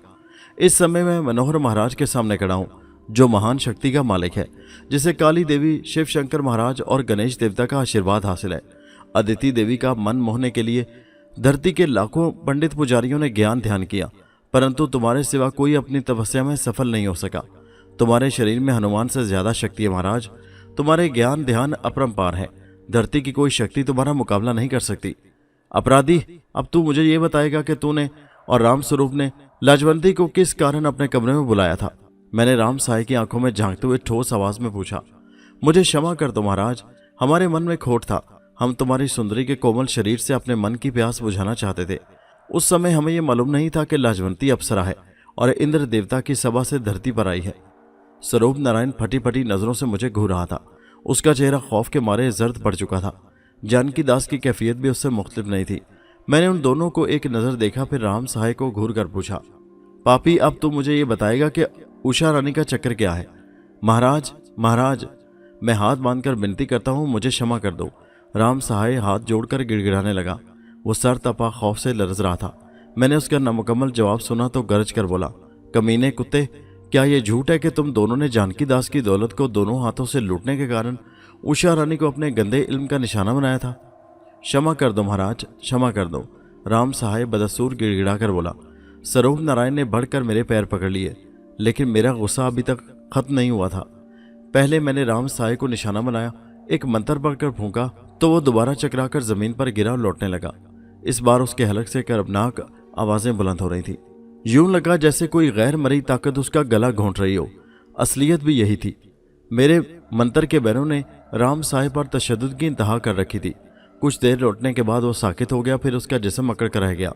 इस समय मैं मनोहर महाराज के सामने खड़ा हूं, जो महान शक्ति का मालिक है, जिसे काली देवी, शिव शंकर महाराज और गणेश देवता का आशीर्वाद हासिल है। अदिति देवी का मन मोहने के लिए धरती के लाखों पंडित पुजारियों ने ज्ञान ध्यान किया, परंतु तुम्हारे सिवा कोई अपनी तपस्या में सफल नहीं हो सका। तुम्हारे शरीर में हनुमान से ज्यादा शक्ति है महाराज। तुम्हारे ज्ञान ध्यान अपरंपार है। धरती की कोई शक्ति तुम्हारा मुकाबला नहीं कर सकती। अपराधी, अब तू मुझे ये बताएगा कि तूने और राम स्वरूप ने लाजवंती को किस कारण अपने कमरे में बुलाया था? मैंने राम साहे की आंखों में झांकते हुए ठोस आवाज में पूछा। मुझे क्षमा कर दो महाराज, हमारे मन में खोट था। हम तुम्हारी सुंदरी के कोमल शरीर से अपने मन की प्यास बुझाना चाहते थे। उस समय हमें यह मालूम नहीं था कि लाजवंती अप्सरा है और इंद्र देवता की सभा से धरती पर आई है। स्वरूप नारायण फटी फटी नजरों से मुझे घूर रहा था। उसका चेहरा खौफ के मारे जर्द पड़ चुका था। जानकी दास की कैफियत भी उससे मुख्तलिफ नहीं थी। मैंने उन दोनों को एक नज़र देखा, फिर राम सहाय को घूर कर पूछा, पापी अब तू मुझे ये बताएगा कि उषा रानी का चक्कर क्या है? महाराज महाराज, मैं हाथ बांधकर विनती करता हूँ, मुझे क्षमा कर दो। राम सहाय हाथ जोड़कर गिड़गिड़ाने लगा। वो सर तपा खौफ से लरज रहा था। मैंने उसका नामुकम्मल जवाब सुना तो गरज कर बोला, कमीने कुत्ते, क्या ये झूठ है कि तुम दोनों ने जानकी दास की दौलत को दोनों हाथों से लूटने के कारण उषा रानी को अपने गंदे इल्म का निशाना बनाया था? क्षमा कर दो महाराज, क्षमा कर दो। राम सहाय बदसूर गिड़गिड़ा कर बोला। स्वरूप नारायण ने बढ़कर मेरे पैर पकड़ लिए, लेकिन मेरा गुस्सा अभी तक खत्म नहीं हुआ था। पहले मैंने राम सहाय को निशाना बनाया, एक मंत्र पढ़कर फूंका तो वो दोबारा चकराकर जमीन पर गिरा और लौटने लगा। इस बार उसके हलक से कर्बनाक आवाजें बुलंद हो रही थी। यूं लगा जैसे कोई गैर मरी ताकत उसका गला घोंट रही हो। असलियत भी यही थी। मेरे मंत्र के बैरों ने राम सहाय पर तशद्दुद की इंतहा कर रखी थी। कुछ देर लौटने के बाद वो साकित हो गया, फिर उसका जिस्म अकड़ कर रह गया।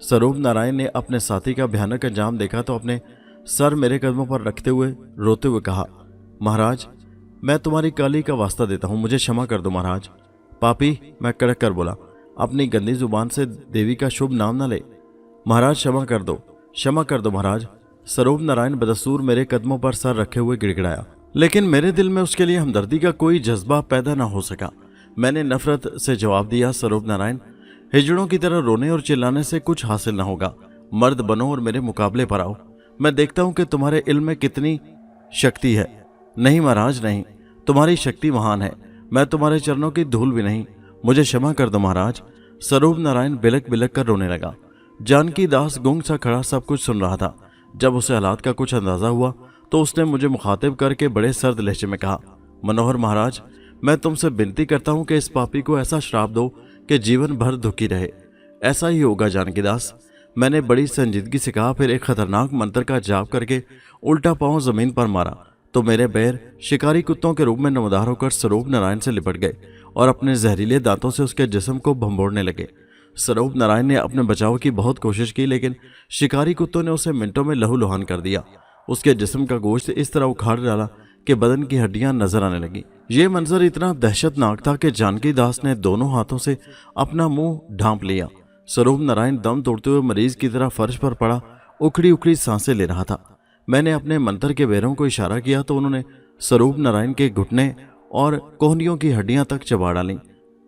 स्वरूप नारायण ने अपने साथी का भयानक अंजाम देखा तो अपने सर मेरे कदमों पर रखते हुए रोते हुए कहा, महाराज मैं तुम्हारी काली का वास्ता देता हूँ, मुझे क्षमा कर दो महाराज। पापी, मैं कड़क कर बोला, अपनी गंदी जुबान से देवी का शुभ नाम न ले। महाराज क्षमा कर दो, क्षमा कर दो महाराज। स्वरूप नारायण बदसूर मेरे कदमों पर सर रखे हुए गिड़गिड़ाया, लेकिन मेरे दिल में उसके लिए हमदर्दी का कोई जज्बा पैदा न हो सका। मैंने नफरत से जवाब दिया, स्वरूप नारायण, हिजड़ों की तरह रोने और चिल्लाने से कुछ हासिल न होगा। मर्द बनो और मेरे मुकाबले पर आओ, मैं देखता हूं कि तुम्हारे इल्म में कितनी शक्ति है। नहीं महाराज नहीं, तुम्हारी शक्ति महान है, मैं तुम्हारे चरणों की धूल भी नहीं, मुझे क्षमा कर दो महाराज। स्वरूप नारायण बिलक बिलक कर रोने लगा। जानकी दास गूंग सा खड़ा सब कुछ सुन रहा था। जब उसे हालात का कुछ अंदाजा हुआ तो उसने मुझे मुखातिब करके बड़े सर्द लहजे में कहा, मनोहर महाराज, मैं तुमसे विनती करता हूं कि इस पापी को ऐसा श्राप दो कि जीवन भर दुखी रहे। ऐसा ही होगा जानकी दास। मैंने बड़ी संजीदगी से कहा, फिर एक खतरनाक मंत्र का जाप करके उल्टा पांव जमीन पर मारा तो मेरे पैर शिकारी कुत्तों के रूप में नमदार होकर स्वरूप नारायण से लिपट गए और अपने जहरीले दांतों से उसके जिस्म को भंबोड़ने लगे। स्वरूप नारायण ने अपने बचाव की बहुत कोशिश की, लेकिन शिकारी कुत्तों ने उसे मिनटों में लहूलुहान कर दिया। उसके जिस्म का गोश्त इस तरह उखाड़ डाला कि बदन की हड्डियां नजर आने लगी। ये मंजर इतना दहशतनाक था कि जानकी दास ने दोनों हाथों से अपना मुंह ढांप लिया। स्वरूप नारायण दम तोड़ते हुए मरीज की तरह फर्श पर पड़ा उखड़ी उखड़ी सांसें ले रहा था। मैंने अपने मंत्र के बेरों को इशारा किया तो उन्होंने स्वरूप नारायण के घुटने और कोहनियों की हड्डियां तक चबा डाली।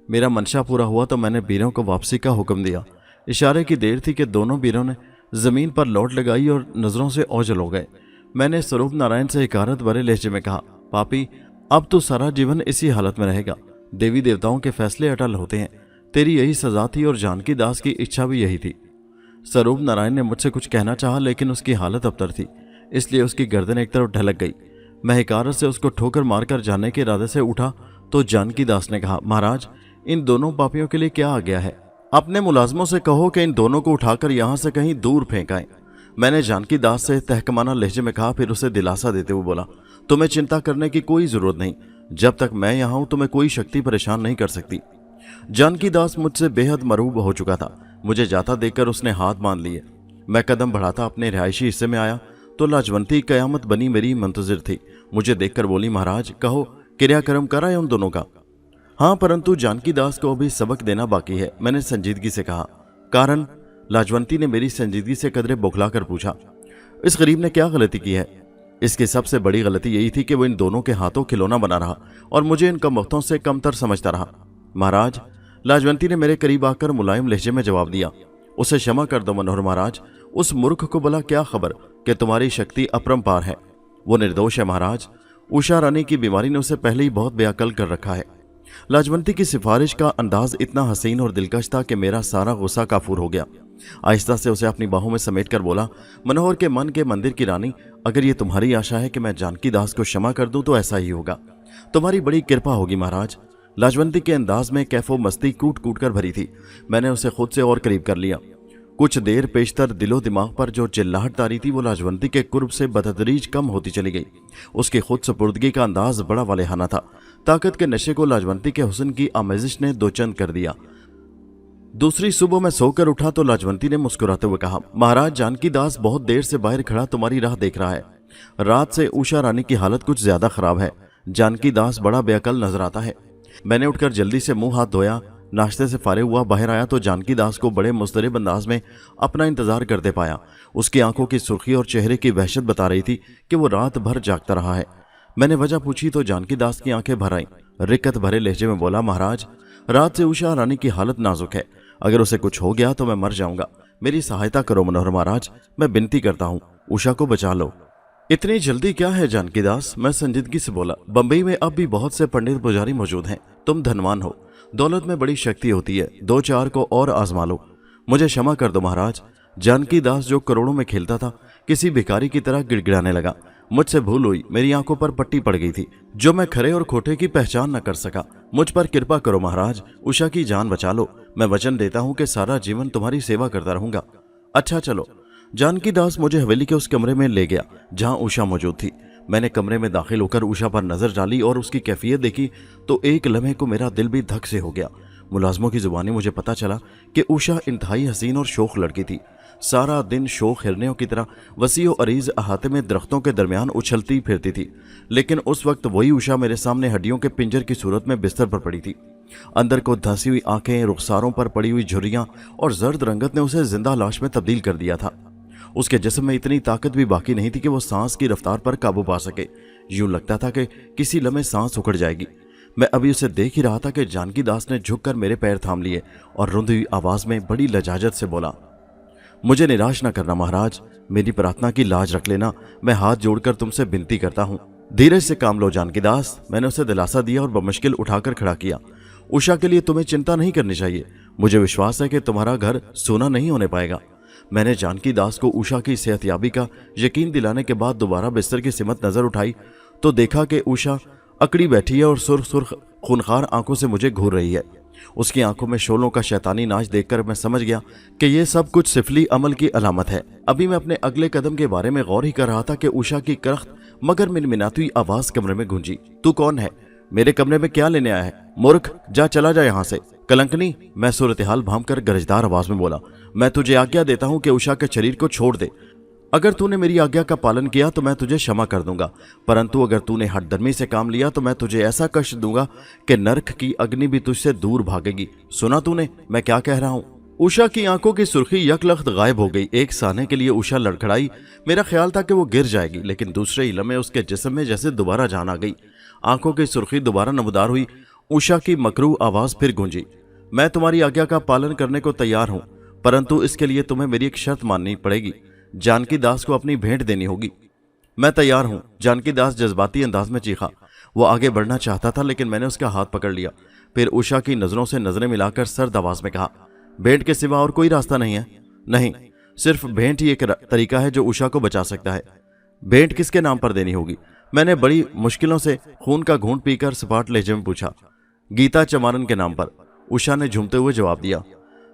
मेरा मंशा पूरा हुआ तो मैंने वीरों को वापसी का हुक्म दिया। इशारे की देर थी कि दोनों वीरों ने जमीन पर लौट लगाई और नजरों से ओझल हो गए। मैंने स्वरूप नारायण से हिकारत भरे लहजे में कहा, पापी, अब तो सारा जीवन इसी हालत में रहेगा। देवी देवताओं के फैसले अटल होते हैं, तेरी यही सजा थी और जानकी दास की इच्छा भी यही थी। स्वरूप नारायण ने मुझसे कुछ कहना चाहा, लेकिन उसकी हालत अबतर थी, इसलिए उसकी गर्दन एक तरफ ढलक गई। मैं हिकारत से उसको ठोकर मारकर जाने के इरादे से उठा तो जानकी दास ने कहा, महाराज, इन दोनों पापियों के लिए क्या आ गया है? अपने मुलाजमों से कहो कि इन दोनों को उठाकर यहां से कहीं दूर फेंकाएं। मैंने जानकी दास से तहकमाना लहजे में कहा, फिर उसे दिलासा देते हुए बोला, तुम्हें चिंता करने की कोई जरूरत नहीं। जब तक मैं यहां हूं तुम्हें कोई शक्ति परेशान नहीं कर सकती। जानकी दास मुझसे बेहद मरूब हो चुका था। मुझे जाता देखकर उसने हाथ बांध लिए। मैं कदम बढ़ाता अपने रिहायशी हिस्से में आया तो लाजवंती कयामत बनी मेरी मुंतजिर थी। मुझे देखकर बोली, महाराज, कहो क्रियाक्रम कराए उन दोनों का। हाँ, परंतु जानकी दास को अभी सबक देना बाकी है, मैंने संजीदगी से कहा। कारण? लाजवंती ने मेरी संजीदगी से कदरे बौखला कर पूछा। इस गरीब ने क्या गलती की है? इसकी सबसे बड़ी गलती यही थी कि वो इन दोनों के हाथों खिलौना बना रहा और मुझे इन कमबख्तों से कमतर समझता रहा। महाराज, लाजवंती ने मेरे करीब आकर मुलायम लहजे में जवाब दिया, उसे क्षमा कर दो मनोहर महाराज। उस मूर्ख को भला क्या खबर कि तुम्हारी शक्ति अपरंपार है। वो निर्दोष है महाराज। उषा रानी की बीमारी ने उसे पहले ही बहुत बेअकल कर रखा है। लाजवंती की सिफारिश का अंदाज इतना हसीन और दिलकश था कि मेरा सारा गुस्सा काफूर हो गया। आहिस्ता से उसे अपनी बाहों में समेट कर बोला, मनोहर के मन के मंदिर की रानी, अगर ये तुम्हारी आशा है कि मैं जानकी दास को क्षमा कर दूं तो ऐसा ही होगा। तुम्हारी बड़ी कृपा होगी महाराज। लाजवंती के अंदाज में कैफो मस्ती कूट कूट कर भरी थी। मैंने उसे खुद से और करीब कर लिया। कुछ देर पेशतर दिलो दिमाग पर जो चिल्लाहट तारी थी वो लाजवंती के कुर्ब से बतदरीज कम होती चली गई। उसकी खुद सुपुर्दगी का अंदाज बड़ा वालेहाना था। ताकत के नशे को लाजवंती के हुस्न की आमेजिश ने दो चंद कर दिया। दूसरी सुबह मैं सोकर उठा तो लाजवंती ने मुस्कुराते हुए कहा, महाराज जानकी दास बहुत देर से बाहर खड़ा तुम्हारी राह देख रहा है। रात से उषा रानी की हालत कुछ ज्यादा खराब है। जानकी दास बड़ा बेअकल नजर आता है। मैंने उठकर जल्दी से मुंह हाथ धोया, नाश्ते से फारिग हुआ बाहर आया तो जानकी दास को बड़े मुस्तरिब अंदाज में अपना इंतजार करते पाया। उसकी आंखों की सुर्खी और चेहरे की वहशत बता रही थी कि वो रात भर जागता रहा है। मैंने वजह पूछी तो जानकी दास की आंखें भर आईं। रिक्कत भरे लहजे में बोला, महाराज रात से उषा रानी की हालत नाजुक है। अगर उसे कुछ हो गया तो मैं मर जाऊंगा। मेरी सहायता करो मनोहर महाराज, मैं विनती करता हूँ, उषा को बचा लो। इतनी जल्दी क्या है जानकी दास, मैं संजीदगी से बोला। बंबई में अब भी बहुत से पंडित पुजारी मौजूद हैं। तुम धनवान हो, दौलत में बड़ी शक्ति होती है, दो चार को और आजमा लो। मुझे क्षमा कर दो महाराज। जानकी दास जो करोड़ों में खेलता था किसी भिखारी की तरह गिड़गिड़ाने लगा। मुझसे भूल हुई, मेरी आंखों पर पट्टी पड़ गई थी जो मैं खरे और खोटे की पहचान न कर सका। मुझ पर कृपा करो महाराज, उषा की जान बचा लो। मैं वचन देता हूँ कि सारा जीवन तुम्हारी सेवा करता रहूंगा। अच्छा चलो। जानकी दास मुझे हवेली के उस कमरे में ले गया जहां उषा मौजूद थी। मैंने कमरे में दाखिल होकर उषा पर नजर डाली और उसकी कैफियत देखी तो एक लम्हे को मेरा दिल भी धक से हो गया। मुलाजमों की जुबानी मुझे पता चला कि उषा इंतहाई हसीन और शोख लड़की थी। सारा दिन शोख हिरनियों की तरह वसी और अरीज अहाते में दरख्तों के दरमियान उछलती फिरती थी। लेकिन उस वक्त वही उषा मेरे सामने हड्डियों के पिंजर की सूरत में बिस्तर पर पड़ी थी। अंदर को धंसी हुई आंखें, रुखसारों पर पड़ी हुई झुर्रियां और जर्द रंगत ने उसे जिंदा लाश में तब्दील कर दिया था। उसके जिस्म में इतनी ताकत भी बाकी नहीं थी कि वो सांस की रफ्तार पर काबू पा सके। यूं लगता था कि किसी लम्हे सांस उखड़ जाएगी। मैं अभी उसे देख ही रहा था कि जानकी दास ने झुककर मेरे पैर थाम लिए और रुंधी हुई आवाज में बड़ी लजाजत से बोला, मुझे निराश न करना महाराज, मेरी प्रार्थना की लाज रख लेना। मैं हाथ जोड़कर तुमसे विनती करता हूँ, धीरज से काम लो जानकी दास। मैंने उसे दिलासा दिया और बमुश्किल उठाकर खड़ा किया। उषा के लिए तुम्हें चिंता नहीं करनी चाहिए। मुझे विश्वास है कि तुम्हारा घर सोना नहीं होने पाएगा। मैंने जानकी दास को उषा की सेहतयाबी का यकीन दिलाने के बाद दोबारा बिस्तर की सिमत नजर उठाई तो देखा कि उषा अकड़ी बैठी है और सुर्ख सुर्ख खूनखार आंखों से मुझे घूर रही है। उसकी आंखों में शोलों का शैतानी नाच देखकर मैं समझ गया कि यह सब कुछ सिफली अमल की अलामत है। अभी मैं अपने अगले कदम के बारे में गौर ही कर रहा था कि उषा की करख्त मगर मिनमिनाती हुई आवाज कमरे में गूंजी। तू कौन है? मेरे कमरे में क्या लेने आया है? मूर्ख, जा चला जा यहां से। कलंकनी, मैं सूरत हाल भांपकर गरजदार आवाज में बोला, मैं तुझे आज्ञा देता हूं कि उषा के शरीर को छोड़ दे। अगर तूने मेरी आज्ञा का पालन किया तो मैं तुझे क्षमा कर दूंगा, परंतु अगर तूने हठधर्मी से काम लिया तो मैं तुझे ऐसा कष्ट दूंगा कि नरक की अग्नि भी तुझसे दूर भागेगी। सुना तूने मैं क्या कह रहा हूं? उषा की आंखों की सुर्खी यकलख्त गायब हो गई। एक साने के लिए उषा लड़खड़ाई। मेरा ख्याल था कि वो गिर जाएगी, लेकिन दूसरे ही लम्हे उसके जिस्म में जैसे दोबारा जान आ गई। आंखों की सुर्खी दोबारा नमदार हुई। उषा की मकरू आवाज फिर गूंजी, मैं तुम्हारी आज्ञा का पालन करने को तैयार हूं, परंतु इसके लिए तुम्हें मेरी एक शर्त माननी पड़ेगी। जानकी दास को अपनी भेंट देनी होगी। मैं तैयार हूं, जानकी दास जज्बाती अंदाज में चीखा। वो आगे बढ़ना चाहता था लेकिन मैंने उसका हाथ पकड़ लिया। फिर उषा की नजरों से नजरें मिलाकर सर्द आवाज में कहा, भेंट के सिवा और कोई रास्ता नहीं है? नहीं, सिर्फ भेंट ही एक तरीका है जो उषा को बचा सकता है। भेंट किसके नाम पर देनी होगी? मैंने बड़ी मुश्किलों से खून का घूंट पीकर सपाट लहजे में पूछा। गीता चमारन के नाम पर, उषा ने झूमते हुए जवाब दिया।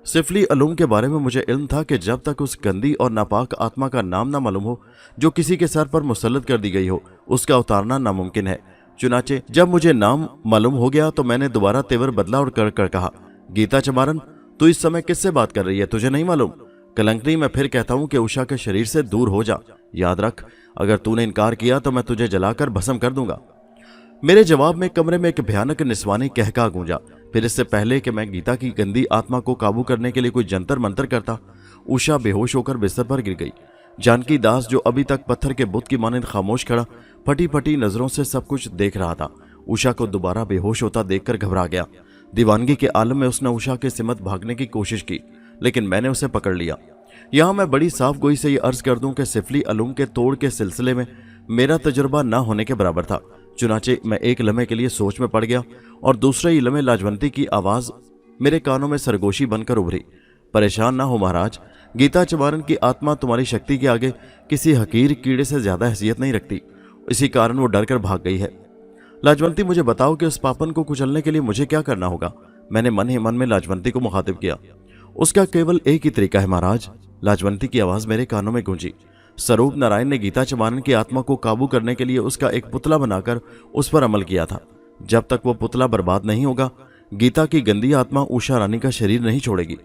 सिफली अलूम के बारे में मुझे इल्म था कि जब तक उस गंदी और नापाक आत्मा का नाम ना मालूम हो जो किसी के सर पर मुसल्लत कर दी गई हो, उसका उतारना नामुमकिन है। चुनाचे जब मुझे नाम मालूम हो गया तो मैंने दोबारा तेवर बदला और कर कहा, गीता चमारन, तू इस समय किससे बात कर रही है? तुझे नहीं मालूम? कलंकनी, मैं फिर कहता हूं कि उषा के शरीर से दूर हो जा। याद रख, अगर तूने इनकार किया तो मैं तुझे जलाकर भस्म कर दूंगा। मेरे जवाब में कमरे में एक भयानक निस्वानी कहका गूंजा। फिर इससे पहले कि मैं गीता की गंदी आत्मा को काबू करने के लिए कोई जंतर मंतर करता, उषा बेहोश होकर बिस्तर पर गिर गई। जानकी दास जो अभी तक पत्थर के बुत की मानंद खामोश खड़ा फटी फटी नजरों से सब कुछ देख रहा था, उषा को दोबारा बेहोश होता देखकर घबरा गया। दीवानगी के आलम में उसने उषा के सिमत भागने की कोशिश की, लेकिन मैंने उसे पकड़ लिया। यहां मैं बड़ी साफ गोई से ये अर्ज कर दूं कि सिफली अलूम के तोड़ के सिलसिले में मेरा तजुर्बा न होने के बराबर था। चुनाचे मैं एक लम्हे के लिए सोच में पड़ गया और दूसरे ही लम्हे लाजवंती की आवाज मेरे कानों में सरगोशी बनकर उभरी। परेशान ना हो महाराज, गीता चमारन की आत्मा तुम्हारी शक्ति के आगे किसी हकीर कीड़े से ज्यादा हैसियत नहीं रखती। इसी कारण वो डरकर भाग गई है। लाजवंती, मुझे बताओ कि उस पापन को कुचलने के लिए मुझे क्या करना होगा? मैंने मन ही मन में लाजवंती को मुखातिब किया। उसका केवल एक ही तरीका है महाराज। लाजवंती की आवाज मेरे कानों में गूंजी। स्वरूप नारायण ने गीता चमारन की आत्मा को काबू करने के लिए उसका एक पुतला बनाकर उस पर अमल किया था। जब तक वो पुतला बर्बाद नहीं होगा, गीता की गंदी आत्मा उषा रानी का शरीर नहीं छोड़ेगी।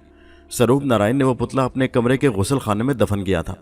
स्वरूप नारायण ने वो पुतला अपने कमरे के गुसल खाने में दफन किया था।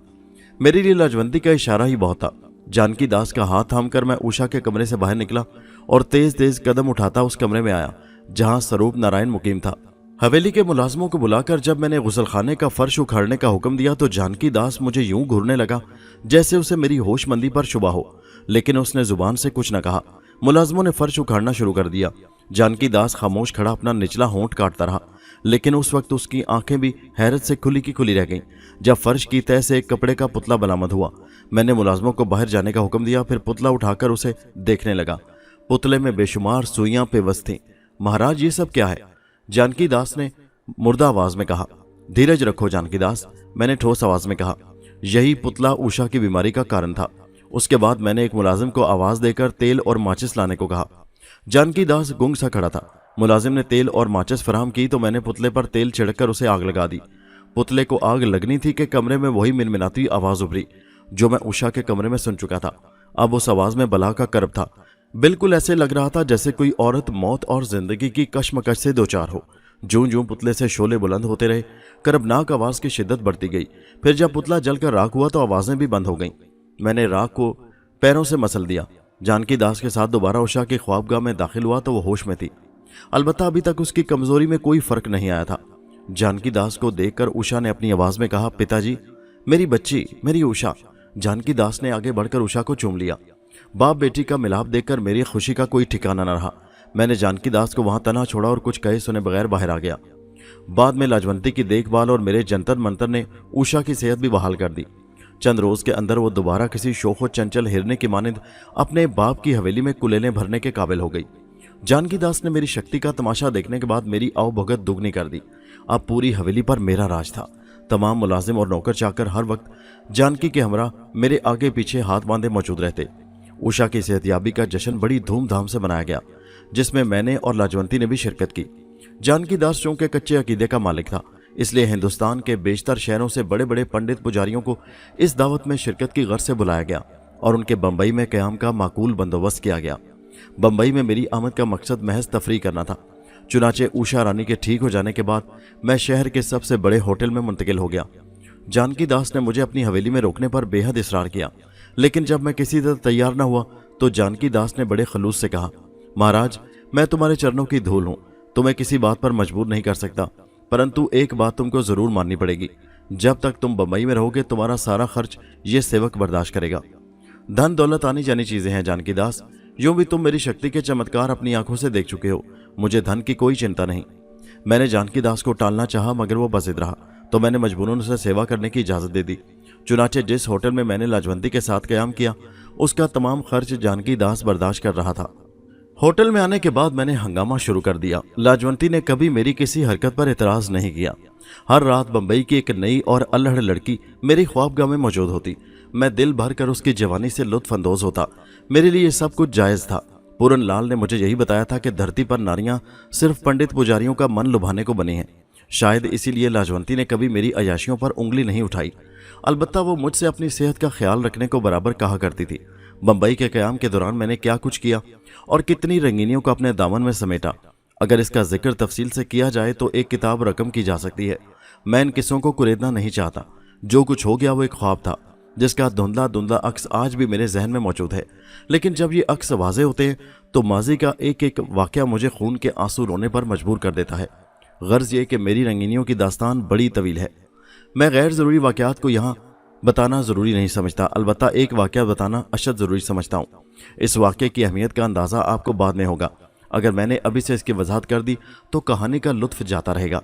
मेरे लिए लाजवंती का इशारा ही बहुत था। जानकी दास का हाथ थामकर मैं उषा के कमरे से बाहर निकला और तेज तेज कदम उठाता उस कमरे में आया जहां स्वरूप नारायण मुकीम था। हवेली के मुलाजमों को बुलाकर जब मैंने गुसलखाने का फर्श उखाड़ने का हुक्म दिया तो जानकी दास मुझे यूं घूरने लगा जैसे उसे मेरी होशमंदी पर शुबा हो, लेकिन उसने जुबान से कुछ न कहा। मुलाजमों ने फर्श उखाड़ना शुरू कर दिया। जानकी दास खामोश खड़ा अपना निचला होंठ काटता रहा, लेकिन उस वक्त उसकी आंखें भी हैरत से खुली की खुली रह गईं। जब फर्श की तह से एक कपड़े का पुतला बरामद हुआ, मैंने मुलाजमों को बाहर जाने का हुक्म दिया। फिर पुतला उठाकर उसे देखने लगा। पुतले में बेशुमार सुइयां पेवस्त थीं। महाराज, ये सब क्या है? जानकी दास ने मुर्दा आवाज में कहा। धीरज रखो जानकी दास, मैंने ठोस आवाज में कहा। यही पुतला उषा की बीमारी का कारण था। उसके बाद मैंने एक मुलाजिम को आवाज देकर तेल और माचिस लाने को कहा। जानकी दास गुंग सा खड़ा था। मुलाजिम ने तेल और माचिस फराहम की तो मैंने पुतले पर तेल छिड़ककर उसे आग लगा दी। पुतले को आग लगनी थी कि कमरे में वही मिनमिनाती आवाज उभरी जो मैं उषा के कमरे में सुन चुका था। अब उस आवाज में बला का करब था। बिल्कुल ऐसे लग रहा था जैसे कोई औरत मौत और जिंदगी की कश्मकश से दो चार हो। जूं जूं पुतले से शोले बुलंद होते रहे, करबनाक आवाज की शिद्दत बढ़ती गई। फिर जब पुतला जलकर राख हुआ तो आवाजें भी बंद हो गईं। मैंने राख को पैरों से मसल दिया। जानकी दास के साथ दोबारा उषा के ख्वाबगाह में दाखिल हुआ तो वो होश में थी। अलबत्ता अभी तक उसकी कमजोरी में कोई फर्क नहीं आया था। जानकी दास को देखकर उषा ने अपनी आवाज में कहा, पिताजी, मेरी बच्ची, मेरी उषा। जानकी दास ने आगे बढ़कर उषा को चूम लिया। बाप बेटी का मिलाप देखकर मेरी खुशी का कोई ठिकाना न रहा। मैंने जानकी दास को वहां तना छोड़ा और कुछ कहे सुने बगैर बाहर आ गया। बाद में लाजवंती की देखभाल और मेरे जंतर मंतर ने उषा की सेहत भी बहाल कर दी। चंद रोज के अंदर वो दोबारा किसी शोखो चंचल हिरने की मानिंद अपने बाप की हवेली में कुलेलें भरने के काबिल हो गई। जानकी दास ने मेरी शक्ति का तमाशा देखने के बाद मेरी आवभगत दुगनी कर दी। अब पूरी हवेली पर मेरा राज था। तमाम मुलाजिम और नौकर चाकर हर वक्त जानकी के हमरा मेरे आगे पीछे हाथ बांधे मौजूद रहते। उषा की सेहतयाबी का जश्न बड़ी धूमधाम से मनाया गया, जिसमें मैंने और लाजवंती ने भी शिरकत की। जानकी दास चूंकि कच्चे अकीदे का मालिक था, इसलिए हिंदुस्तान के बेशतर शहरों से बड़े बड़े पंडित पुजारियों को इस दावत में शिरकत की गर्ज से बुलाया गया और उनके बंबई में क़याम का माकूल बंदोबस्त किया गया। बंबई में मेरी आमद का मकसद महज तफरीह करना था। चुनाचे उषा रानी के ठीक हो जाने के बाद मैं शहर के सबसे बड़े होटल में मुंतकिल हो गया। जानकी दास ने मुझे अपनी हवेली में रोकने पर बेहद इसरार किया, लेकिन जब मैं किसी तरह तैयार न हुआ तो जानकी दास ने बड़े खलूस से कहा, महाराज, मैं तुम्हारे चरणों की धूल हूं, तुम्हें किसी बात पर मजबूर नहीं कर सकता, परंतु एक बात तुमको जरूर माननी पड़ेगी। जब तक तुम बंबई में रहोगे तुम्हारा सारा खर्च ये सेवक बर्दाश्त करेगा। धन दौलत आनी जानी चीजें हैं जानकी दास, यूं भी तुम मेरी शक्ति के चमत्कार अपनी आंखों से देख चुके हो। मुझे धन की कोई चिंता नहीं। मैंने जानकी दास को टालना चाहा, मगर वो बज़िद रहा, तो मैंने मजबूरन उसे सेवा करने की इजाजत दे दी। चुनाचे जिस होटल में मैंने लाजवंती के साथ क़याम किया, उसका तमाम खर्च जानकी दास बर्दाश्त कर रहा था। होटल में आने के बाद मैंने हंगामा शुरू कर दिया। लाजवंती ने कभी मेरी किसी हरकत पर एतराज नहीं किया। हर रात बंबई की एक नई और अल्हड़ लड़की मेरी ख्वाबगाह में मौजूद होती। मैं दिल भर कर उसकी जवानी से लुत्फ अंदोज होता। मेरे लिए सब कुछ जायज था। पूरन लाल ने मुझे यही बताया था कि धरती पर नारियां सिर्फ पंडित पुजारियों का मन लुभाने को बनी हैं। शायद इसीलिए लाजवंती ने कभी मेरी अयाशियों पर उंगली नहीं उठाई। अलबत्ता वो मुझसे अपनी सेहत का ख्याल रखने को बराबर कहा करती थी। बंबई के क़याम के दौरान मैंने क्या कुछ किया और कितनी रंगीनियों को अपने दामन में समेटा, अगर इसका जिक्र तफसील से किया जाए तो एक किताब रकम की जा सकती है। मैं इन किस्सों को कुरेदना नहीं चाहता। जो कुछ हो गया वो एक ख्वाब था, जिसका धुंधला धुंधला अक्स आज भी मेरे जहन में मौजूद है। लेकिन जब ये अक्स वाजे होते हैं तो माजी का एक एक वाक़या मुझे खून के आंसू रोने पर मजबूर कर देता है। गर्ज ये कि मेरी रंगीनियों की दास्तान बड़ी तवील है। मैं गैर ज़रूरी वाक़यात को यहाँ बताना ज़रूरी नहीं समझता, अलबत्ता एक वाक़या बताना अशद ज़रूरी समझता हूँ। इस वाक़े की अहमियत का अंदाज़ा आपको बाद में होगा। अगर मैंने अभी से इसकी वजाहत कर दी तो कहानी का लुत्फ जाता रहेगा।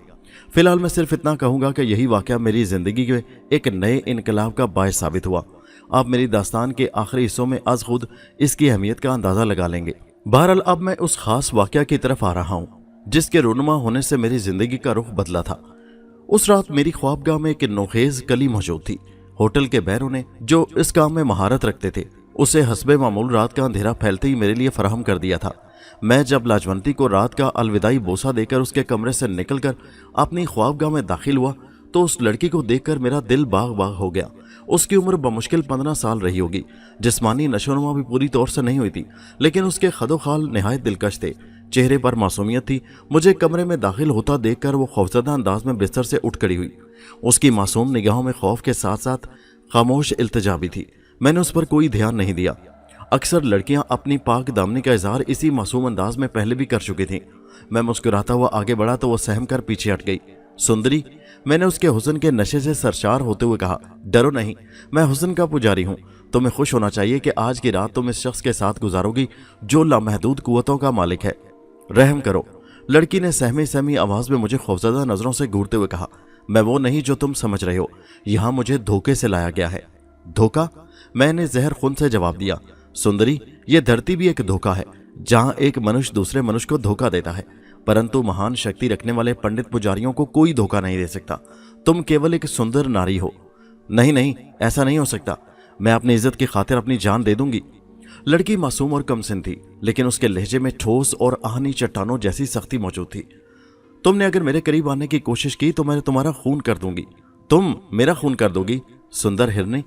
फिलहाल मैं सिर्फ इतना कहूँगा कि यही वाक़या मेरी ज़िंदगी के एक नए इनकलाब का बायस साबित हुआ। आप मेरी दास्तान के आखिरी हिस्सों में आज खुद इसकी अहमियत का अंदाज़ा लगा लेंगे। बहरहाल अब मैं उस खास वाक़या की तरफ आ रहा हूँ जिसके रूनुमा होने से मेरी ज़िंदगी का रुख बदला था। उस रात मेरी ख्वाबगाह में एक नोखेज कली मौजूद थी। होटल के बैरों ने जो इस काम में महारत रखते थे उसे हस्बे मामूल रात का अंधेरा फैलते ही मेरे लिए फराहम कर दिया था। मैं जब लाजवंती को रात का अलविदाई बोसा देकर उसके कमरे से निकलकर अपनी ख्वाबगाह में दाखिल हुआ तो उस लड़की को देखकर मेरा दिल बाग बाग हो गया। उसकी उम्र बमुश्किल 15 साल रही होगी। जिस्मानी नशोनुमा भी पूरी तौर से नहीं हुई थी, लेकिन उसके खदोखाल निहायत दिलकश थे। चेहरे पर मासूमियत थी। मुझे कमरे में दाखिल होता देखकर वो खौफजदा अंदाज में बिस्तर से उठ खड़ी हुई। उसकी मासूम निगाहों में खौफ के साथ साथ खामोश इल्तिजा भी थी। मैंने उस पर कोई ध्यान नहीं दिया। अक्सर लड़कियां अपनी पाक दामनी का इजहार इसी मासूम अंदाज में पहले भी कर चुकी थीं। मैं मुस्कुराता हुआ आगे बढ़ा तो वो सहम कर पीछे हट गई। सुंदरी, मैंने उसके हुस्न के नशे से सरशार होते हुए कहा, डरो नहीं, मैं हुस्न का पुजारी हूं। तुम्हें खुश होना चाहिए कि आज की रात तुम इस शख्स के साथ गुजारोगी जो लामहदूद कुव्वतों का मालिक है। रहम करो। लड़की ने सहमी सहमी आवाज में मुझे खौफजदा नजरों से घूरते हुए कहा, मैं वो नहीं जो तुम समझ रहे हो। यहां मुझे धोखे से लाया गया है। धोखा? मैंने जहर खून से जवाब दिया। सुंदरी, ये धरती भी एक धोखा है, जहां एक मनुष्य दूसरे मनुष्य को धोखा देता है, परंतु महान शक्ति रखने वाले पंडित पुजारियों को कोई धोखा नहीं दे सकता। तुम केवल एक सुंदर नारी हो। नहीं नहीं, ऐसा नहीं हो सकता। मैं अपनी इज्जत की खातिर अपनी जान दे दूंगी। लड़की मासूम और कमसिन थी, लेकिन उसके लहजे में ठोस और आहनी चट्टानों जैसी सख्ती मौजूद थी। तुमने अगर मेरे करीब आने की कोशिश की तो मैं तुम्हारा खून कर दूंगी। तुम मेरा खून कर दोगी? सुंदर हिरनी।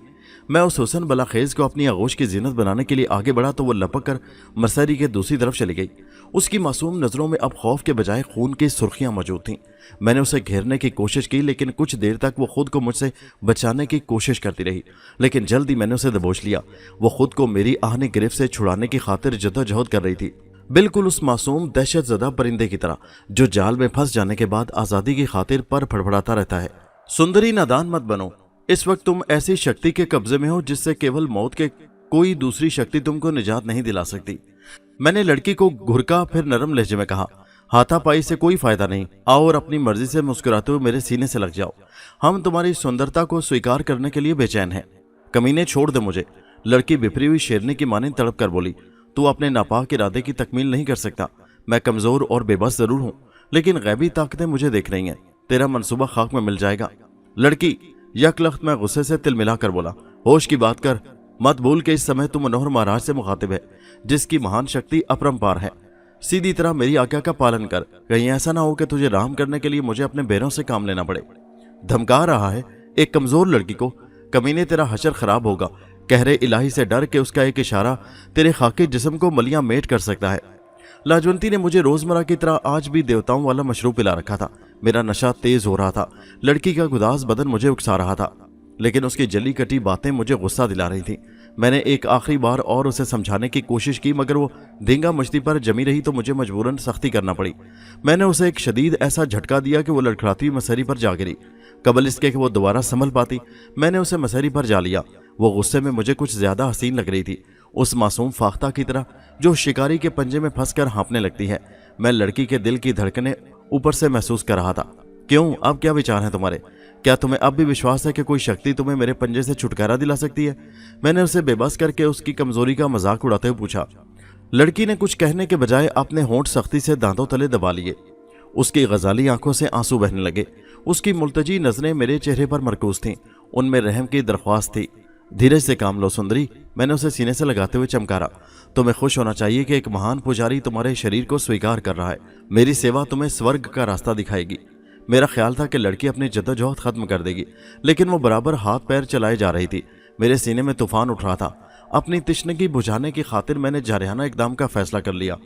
मैं उस हुस्न बलाखेज को अपनी आगोश की जीनत बनाने के लिए आगे बढ़ा तो वो लपक कर मसहरी के दूसरी तरफ चली गई। उसकी मासूम नजरों में अब खौफ के बजाय खून की सुर्खियां मौजूद थीं। मैंने उसे घेरने की कोशिश की, लेकिन कुछ देर तक वो खुद को मुझसे बचाने की कोशिश करती रही, लेकिन जल्द ही मैंने उसे दबोच लिया। वो खुद को मेरी आहनी गिरफ्त से छुड़ाने की खातिर जद्दोजहद कर रही थी, बिल्कुल उस मासूम दहशतजदा परिंदे की तरह जो जाल में फंस जाने के बाद आज़ादी की खातिर पर फड़फड़ाता रहता है। सुंदरी, नादान मत बनो। इस वक्त तुम ऐसी शक्ति के कब्जे में हो जिससे केवल मौत के कोई दूसरी शक्ति तुमको निजात नहीं दिला सकती। मैंने लड़की को घुरका, फिर नरम लहजे में कहा, हाथापाई से कोई फायदा नहीं। आओ और अपनी मर्जी से मुस्कुराते हुए मेरे सीने से लग जाओ। हम तुम्हारी सुंदरता को स्वीकार करने के लिए बेचैन हैं। कमीने, छोड़ दे मुझे। लड़की बिफरी हुई शेरनी की माने तड़प कर बोली, तू अपने नापाक इरादे की तकमील नहीं कर सकता। मैं कमजोर और बेबस जरूर हूं, लेकिन गैबी ताकतें मुझे देख रही हैं। तेरा मंसूबा खाक में मिल जाएगा। लड़की, यकलख्त मैं गुस्से से तिल मिलाकर बोला, होश की बात कर। मत भूल के इस समय तुम मनोहर महाराज से मुखातिब है, जिसकी महान शक्ति अपरंपार है। सीधी तरह मेरी आज्ञा का पालन कर। कहीं ऐसा ना हो कि तुझे राम करने के लिए मुझे अपने बैरों से काम लेना पड़े। धमका रहा है एक कमजोर लड़की को। कमीने, तेरा हशर खराब होगा। कहरे इलाही से डर के उसका एक इशारा तेरे खाकी जिस्म को मलियां मेट कर सकता है। लाजवंती ने मुझे रोजमर्रा की तरह आज भी देवताओं वाला मशरूब पिला रखा था। मेरा नशा तेज हो रहा था। लड़की का गुदास बदन मुझे उकसा रहा था, लेकिन उसकी जली कटी बातें मुझे गुस्सा दिला रही थी। मैंने एक आखिरी बार और उसे समझाने की कोशिश की, मगर वो धींगा मछली पर जमी रही तो मुझे मजबूरन सख्ती करना पड़ी। मैंने उसे एक शदीद ऐसा झटका दिया कि वो लड़खड़ाती हुई मसहरी पर जा गिरी। कबल इसके कि वो दोबारा संभल पाती, मैंने उसे मसहरी पर जा लिया। वो गुस्से में मुझे कुछ ज्यादा हसीन लग रही थी, उस मासूम फाख्ता की तरह जो शिकारी के पंजे में फंसकर हाँफने लगती है। मैं लड़की के दिल की धड़कनें ऊपर से महसूस कर रहा था। क्यों, अब क्या विचार है तुम्हारे? क्या तुम्हें अब भी विश्वास है कि कोई शक्ति तुम्हें मेरे पंजे से छुटकारा दिला सकती है? मैंने उसे बेबस करके उसकी कमजोरी का मजाक उड़ाते हुए पूछा। लड़की ने कुछ कहने के बजाय अपने होंठ सख्ती से दांतों तले दबा लिए। उसकी गजाली आंखों से आंसू बहने लगे। उसकी मुल्तजी नजरें मेरे चेहरे पर मरकूज थीं, उनमें रहम की दरख्वास्त थी। धीरज से काम लो सुंदरी, मैंने उसे सीने से लगाते हुए चमकारा। तुम्हें खुश होना चाहिए कि एक महान पुजारी तुम्हारे शरीर को स्वीकार कर रहा है। मेरी सेवा तुम्हें स्वर्ग का रास्ता दिखाएगी। मेरा ख्याल था कि लड़की अपनी जद्दोजहद खत्म कर देगी, लेकिन वो बराबर हाथ पैर चलाए जा रही थी। मेरे सीने में तूफान उठ रहा था। अपनी तिश्नगी बुझाने की खातिर मैंने जारहाना इकदाम का फैसला कर लिया।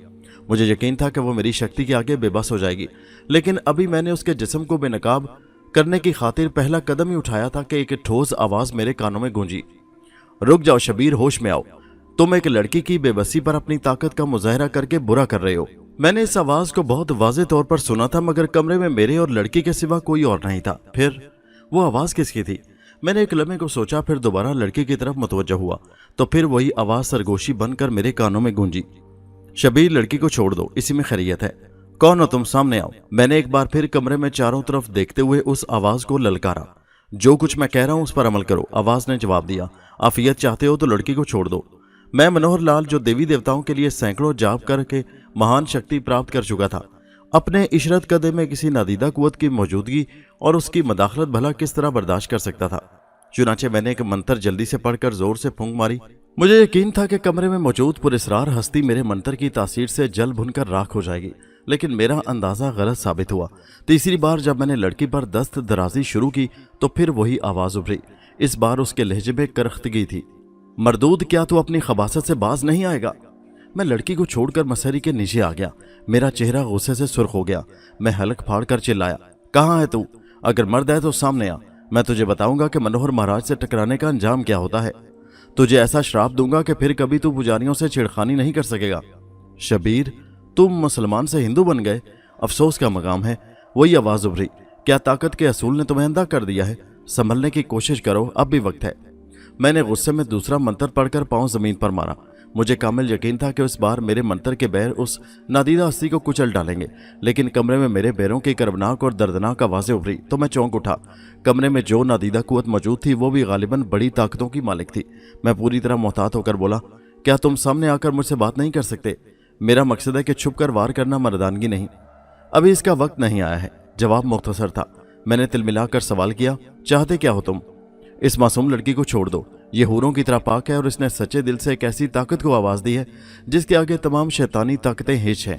मुझे यकीन था कि वो मेरी शक्ति के आगे बेबस हो जाएगी, लेकिन अभी मैंने उसके जिस्म को बेनकाब करने की खातिर पहला कदम ही उठाया था कि एक ठोस आवाज मेरे कानों में गूंजी। रुक जाओ शबीर, होश में आओ। तुम एक लड़की की बेबसी पर अपनी ताकत का मुजाहरा करके बुरा कर रहे हो। मैंने इस आवाज को बहुत वाज़ेह तौर पर सुना था, मगर कमरे में मेरे और लड़की के सिवा कोई और नहीं था। फिर वो आवाज किसकी थी? मैंने एक लम्हे को सोचा, फिर दोबारा लड़की की तरफ मुतवज्जह हुआ तो फिर वही आवाज सरगोशी बनकर मेरे कानों में गूंजी। शबीर, लड़की को छोड़ दो, इसी में खैरियत है। कौन हो तुम? सामने आओ। मैंने एक बार फिर कमरे में चारों तरफ देखते हुए उस आवाज को ललकारा। जो कुछ मैं कह रहा हूं उस पर अमल करो। आवाज ने जवाब दिया, आफियत चाहते हो तो लड़की को छोड़ दो। मैं मनोहर लाल, जो देवी देवताओं के लिए सैकड़ों जाप करके महान शक्ति प्राप्त कर चुका था, अपने इशरत कदे में किसी नादीदा कुव्वत की मौजूदगी और उसकी मदाखलत भला किस तरह बर्दाश्त कर सकता था। चुनाचे मैंने एक मंत्र जल्दी से पढ़कर जोर से फूंक मारी। मुझे यकीन था कि कमरे में मौजूद पुरस्रार हस्ती मेरे मंत्र की तासीर से जल भुनकर राख हो जाएगी। लेकिन मेरा अंदाज़ा गलत साबित हुआ। तीसरी बार जब मैंने लड़की पर दस्त दराजी शुरू की तो फिर वही आवाज़ उभरी। इस बार उसके लहजे में करख्तगी थी। मरदूद, क्या तू अपनी खबासत से बाज नहीं आएगा? मैं लड़की को छोड़कर मसहरी के नीचे आ गया। मेरा चेहरा गुस्से से सुर्ख हो गया। मैं हलक फाड़ कर चिल्लाया, कहाँ है तू? अगर मर्द है तो सामने आ। मैं तुझे बताऊंगा कि मनोहर महाराज से टकराने का अंजाम क्या होता है। तुझे ऐसा श्राप दूंगा कि फिर कभी तू पुजारियों से छेड़खानी नहीं कर सकेगा। शबीर, तुम मुसलमान से हिंदू बन गए, अफसोस का मकाम है। वही आवाज़ उभरी, क्या ताकत के असूल ने तुम्हें अंधा कर दिया है? संभलने की कोशिश करो, अब भी वक्त है। मैंने गुस्से में दूसरा मंत्र पढ़कर पांव जमीन पर मारा। मुझे कामिल यकीन था कि इस बार मेरे मंत्र के बैर उस नादीदा हस्ती को कुचल डालेंगे, लेकिन कमरे में मेरे बैरों की कर्बनाक और दर्दनाक आवाज़ें उभरी तो मैं चौंक उठा। कमरे में जो नादीदा कुव्वत मौजूद थी वो भी गालिबन बड़ी ताकतों की मालिक थी। मैं पूरी तरह मोहतात होकर बोला, क्या तुम सामने आकर मुझसे बात नहीं कर सकते? मेरा मकसद है कि छुप कर वार करना मर्दानगी नहीं। अभी इसका वक्त नहीं आया है। जवाब मुख्तसर था। मैंने तिलमिलाकर सवाल किया, चाहते क्या हो तुम? इस मासूम लड़की को छोड़ दो। ये हूरों की तरह पाक है और इसने सच्चे दिल से एक ऐसी ताकत को आवाज़ दी है जिसके आगे तमाम शैतानी ताकतें हिच हैं।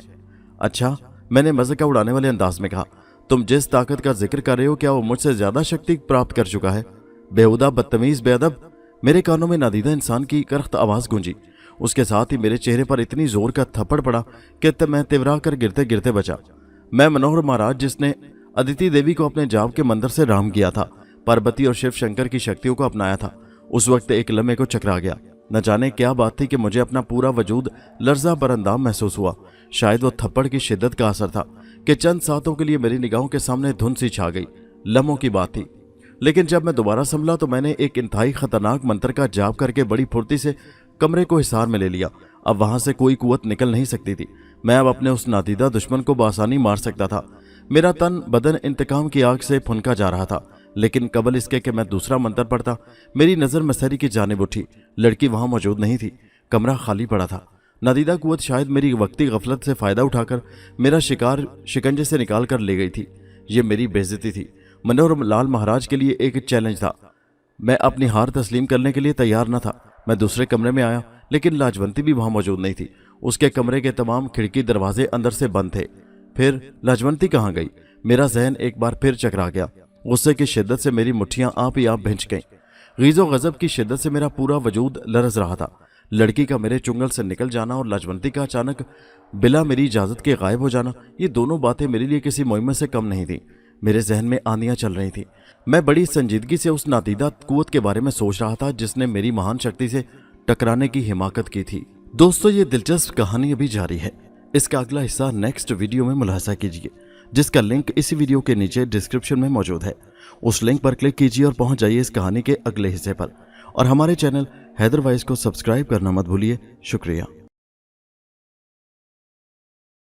अच्छा, मैंने मज़े का उड़ाने वाले अंदाज में कहा, तुम जिस ताकत का जिक्र कर रहे हो क्या वो मुझसे ज़्यादा शक्ति प्राप्त कर चुका है? बेहुदा, बदतमीज़, बेअदब। मेरे कानों में नादीदा इंसान की करख्त आवाज़ गूंजी। उसके साथ ही मेरे चेहरे पर इतनी जोर का थप्पड़ पड़ा कि मैं तिवरा कर गिरते गिरते बचा। मैं मनोहर महाराज, जिसने अदिति देवी को अपने जाप के मंदिर से राम किया था, पार्वती और शिव शंकर की शक्तियों को अपनाया था, उस वक्त एक लम्हे को चकरा गया। न जाने क्या बात थी कि मुझे अपना पूरा वजूद लर्जा बरंदाम महसूस हुआ। शायद वो थप्पड़ की शिद्दत का असर था कि चंद सातों के लिए मेरी निगाहों के सामने धुंध सी छा गई। लम्हों की बात थी। लेकिन जब मैं दोबारा संभला तो मैंने एक इंतहाई खतरनाक मंत्र का जाप करके बड़ी फुर्ती से कमरे को हिसार में ले लिया। अब वहां से कोई कुव्वत निकल नहीं सकती थी। मैं अब अपने उस नादीदा दुश्मन को बासानी मार सकता था। मेरा तन बदन इंतकाम की आग से फुनका जा रहा था, लेकिन कबल इसके कि मैं दूसरा मंत्र पढ़ता, मेरी नज़र मसहरी की जानिब उठी। लड़की वहां मौजूद नहीं थी। कमरा खाली पड़ा था। नादीदा कुव्वत शायद मेरी वक्ती गफलत से फ़ायदा उठाकर मेरा शिकार शिकंजे से निकाल कर ले गई थी। ये मेरी बेइज्जती थी। मनोहर लाल महाराज के लिए एक चैलेंज था। मैं अपनी हार तस्लीम करने के लिए तैयार न था। मैं दूसरे कमरे में आया, लेकिन लाजवंती भी वहां मौजूद नहीं थी। उसके कमरे के तमाम खिड़की दरवाजे अंदर से बंद थे। फिर लाजवंती कहाँ गई? मेरा जहन एक बार फिर चकरा गया। गुस्से की शिद्दत से मेरी मुट्ठियां आप ही आप भिंच गईं। गीज़ो गज़ब की शिद्दत से मेरा पूरा वजूद लरज़ रहा था। लड़की का मेरे चुंगल से निकल जाना और लाजवंती का अचानक बिला मेरी इजाज़त के गायब हो जाना, ये दोनों बातें मेरे लिए किसी मुहिम्मत से कम नहीं थी। मेरे जहन में आंधियां चल रही थी। मैं बड़ी संजीदगी से उस नादीदा कुव्वत के बारे में सोच रहा था जिसने मेरी महान शक्ति से टकराने की हिमाकत की थी। दोस्तों, ये दिलचस्प कहानी अभी जारी है। इसका अगला हिस्सा नेक्स्ट वीडियो में मुलाहिजा कीजिए, जिसका लिंक इसी वीडियो के नीचे डिस्क्रिप्शन में मौजूद है। उस लिंक पर क्लिक कीजिए और पहुंच जाइए इस कहानी के अगले हिस्से पर। और हमारे चैनल हैदर वाइस को सब्सक्राइब करना मत भूलिए। शुक्रिया।